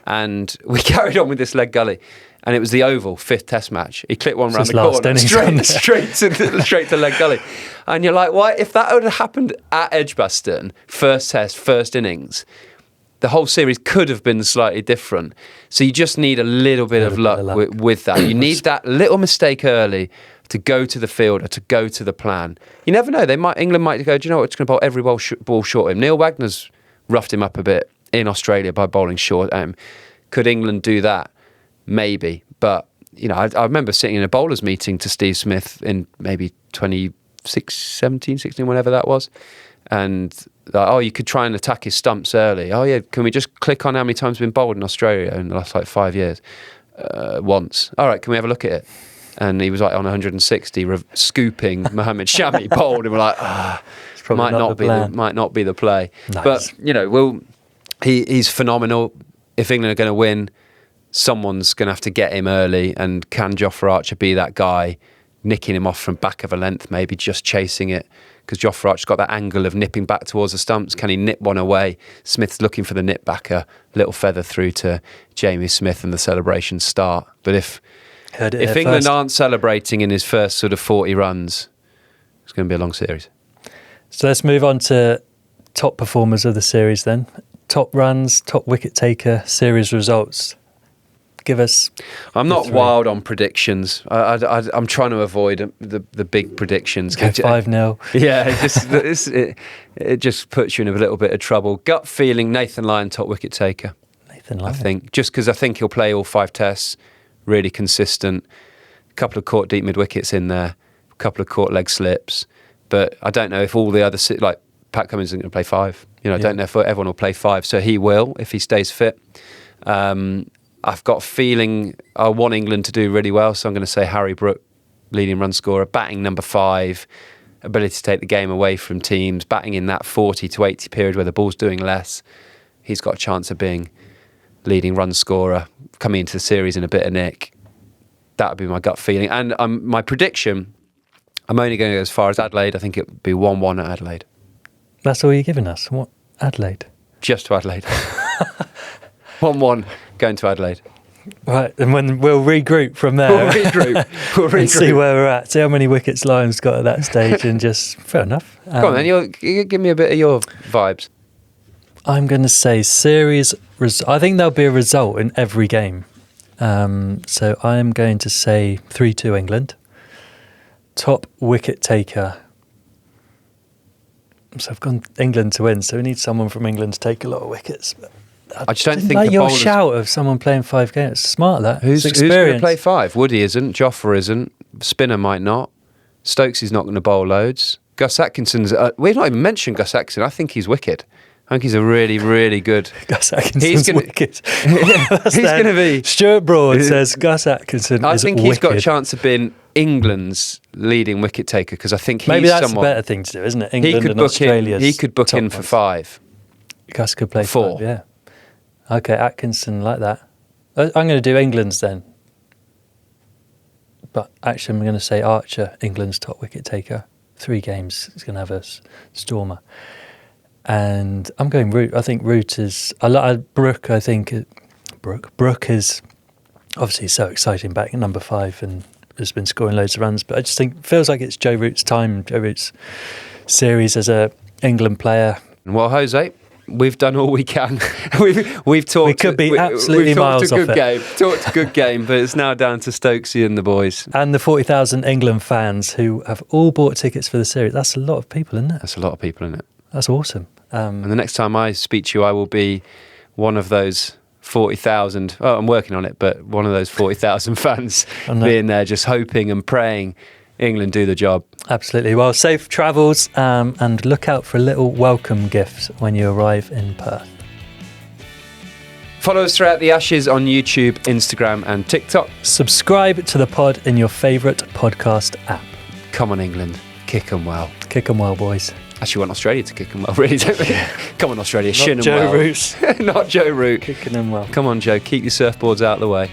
And we carried on with this leg gully. And it was the Oval, 5th Test match. He clipped one round the corner, straight to leg gully. And you're like, why? If that would have happened at Edgbaston, first Test, first innings, the whole series could have been slightly different. So you just need a little bit of luck with that. You need that little mistake early to go to the field or to go to the plan. You never know. England might go, do you know what? It's going to bowl every ball short of him. Neil Wagner's roughed him up a bit in Australia by bowling short. Could England do that? Maybe. But, I remember sitting in a bowlers meeting to Steve Smith in maybe 2017, 16, whatever that was. And, you could try and attack his stumps early. Oh, yeah, can we just click on how many times we've been bowled in Australia in the last 5 years? Once. All right, can we have a look at it? And he was on 160, scooping Mohammed Shami bowled. And we're like, might not be the play. Nice. But, he's phenomenal. If England are going to win, someone's going to have to get him early. And can Jofra Archer be that guy, nicking him off from back of a length, maybe just chasing it? Because Jofra Archer's got that angle of nipping back towards the stumps. Can he nip one away? Smith's looking for the nip backer. Little feather through to Jamie Smith and the celebrations start. But if England aren't celebrating in his first sort of 40 runs, it's going to be a long series. So let's move on to top performers of the series then. Top runs, top wicket taker, series results. Give us. I'm not wild on predictions. I'm trying to avoid the big predictions. 5-0. Yeah, it just puts you in a little bit of trouble. Gut feeling, Nathan Lyon, top wicket taker. Nathan Lyon. I think, just because I think he'll play all 5 tests, really consistent. A couple of caught deep mid wickets in there, a couple of caught leg slips. But I don't know if all the other, like Pat Cummins isn't going to play 5. I don't know if everyone will play 5. So he will if he stays fit. I've got a feeling I want England to do really well, so I'm going to say Harry Brook, leading run scorer, batting number 5, ability to take the game away from teams, batting in that 40 to 80 period where the ball's doing less. He's got a chance of being leading run scorer, coming into the series in a bit of nick. That would be my gut feeling. And my prediction, I'm only going to go as far as Adelaide. I think it would be 1-1 at Adelaide. That's all you're giving us? What? Adelaide? Just to Adelaide. 1-1 going to Adelaide. Right, and when we'll regroup from there. We'll regroup. And see where we're at. See how many wickets Lyon's got at that stage, and just fair enough. Go on then, you give me a bit of your vibes. I'm going to say series. I think there'll be a result in every game. So I am going to say 3-2 England. Top wicket taker. So I've gone England to win. So we need someone from England to take a lot of wickets. But I just don't think like the your bowlers... shout of someone playing 5 games. It's smart, that. Who's going to play 5? Woody isn't. Jofra isn't. Spinner might not. Stokes is not going to bowl loads. Gus Atkinson's... we've not even mentioned Gus Atkinson. I think he's wicked. I think he's a really, really good... Gus Atkinson's wicked. He's going to be... Stuart Broad says Gus Atkinson is wicked. I think he's got a chance of being England's leading wicket taker, because I think he's maybe that's a better thing to do, isn't it? England and Australia's he could book in for 5. Gus could play 4. 5, yeah. Okay, Atkinson like that. I'm going to do England's then. But actually I'm going to say Archer, England's top wicket taker. 3 games, he's going to have a stormer. And I'm going Root. I think Root is... Brook, I think... Brook is obviously so exciting back at number 5 and has been scoring loads of runs. But I just think feels like it's Joe Root's time, Joe Root's series as a England player. Well, Jose, we've done all we can. we've talked... We could be absolutely miles off it. Talked a good game, but it's now down to Stokesy and the boys. And the 40,000 England fans who have all bought tickets for the series. That's a lot of people, isn't it? That's a lot of people, isn't it? That's awesome. And the next time I speak to you, I will be one of those 40,000. Oh, I'm working on it, but one of those 40,000 fans being there, just hoping and praying England do the job. Absolutely. Well, safe travels, and look out for a little welcome gift when you arrive in Perth. Follow us throughout the Ashes on YouTube, Instagram, and TikTok. Subscribe to the pod in your favourite podcast app. Come on, England. Kick 'em well. Kick 'em well, boys. Actually, want Australia to kick 'em well, really, don't we? Come on, Australia, Not shin 'em Joe well. Root. Not Joe Root. Kicking them well. Come on, Joe, keep your surfboards out of the way.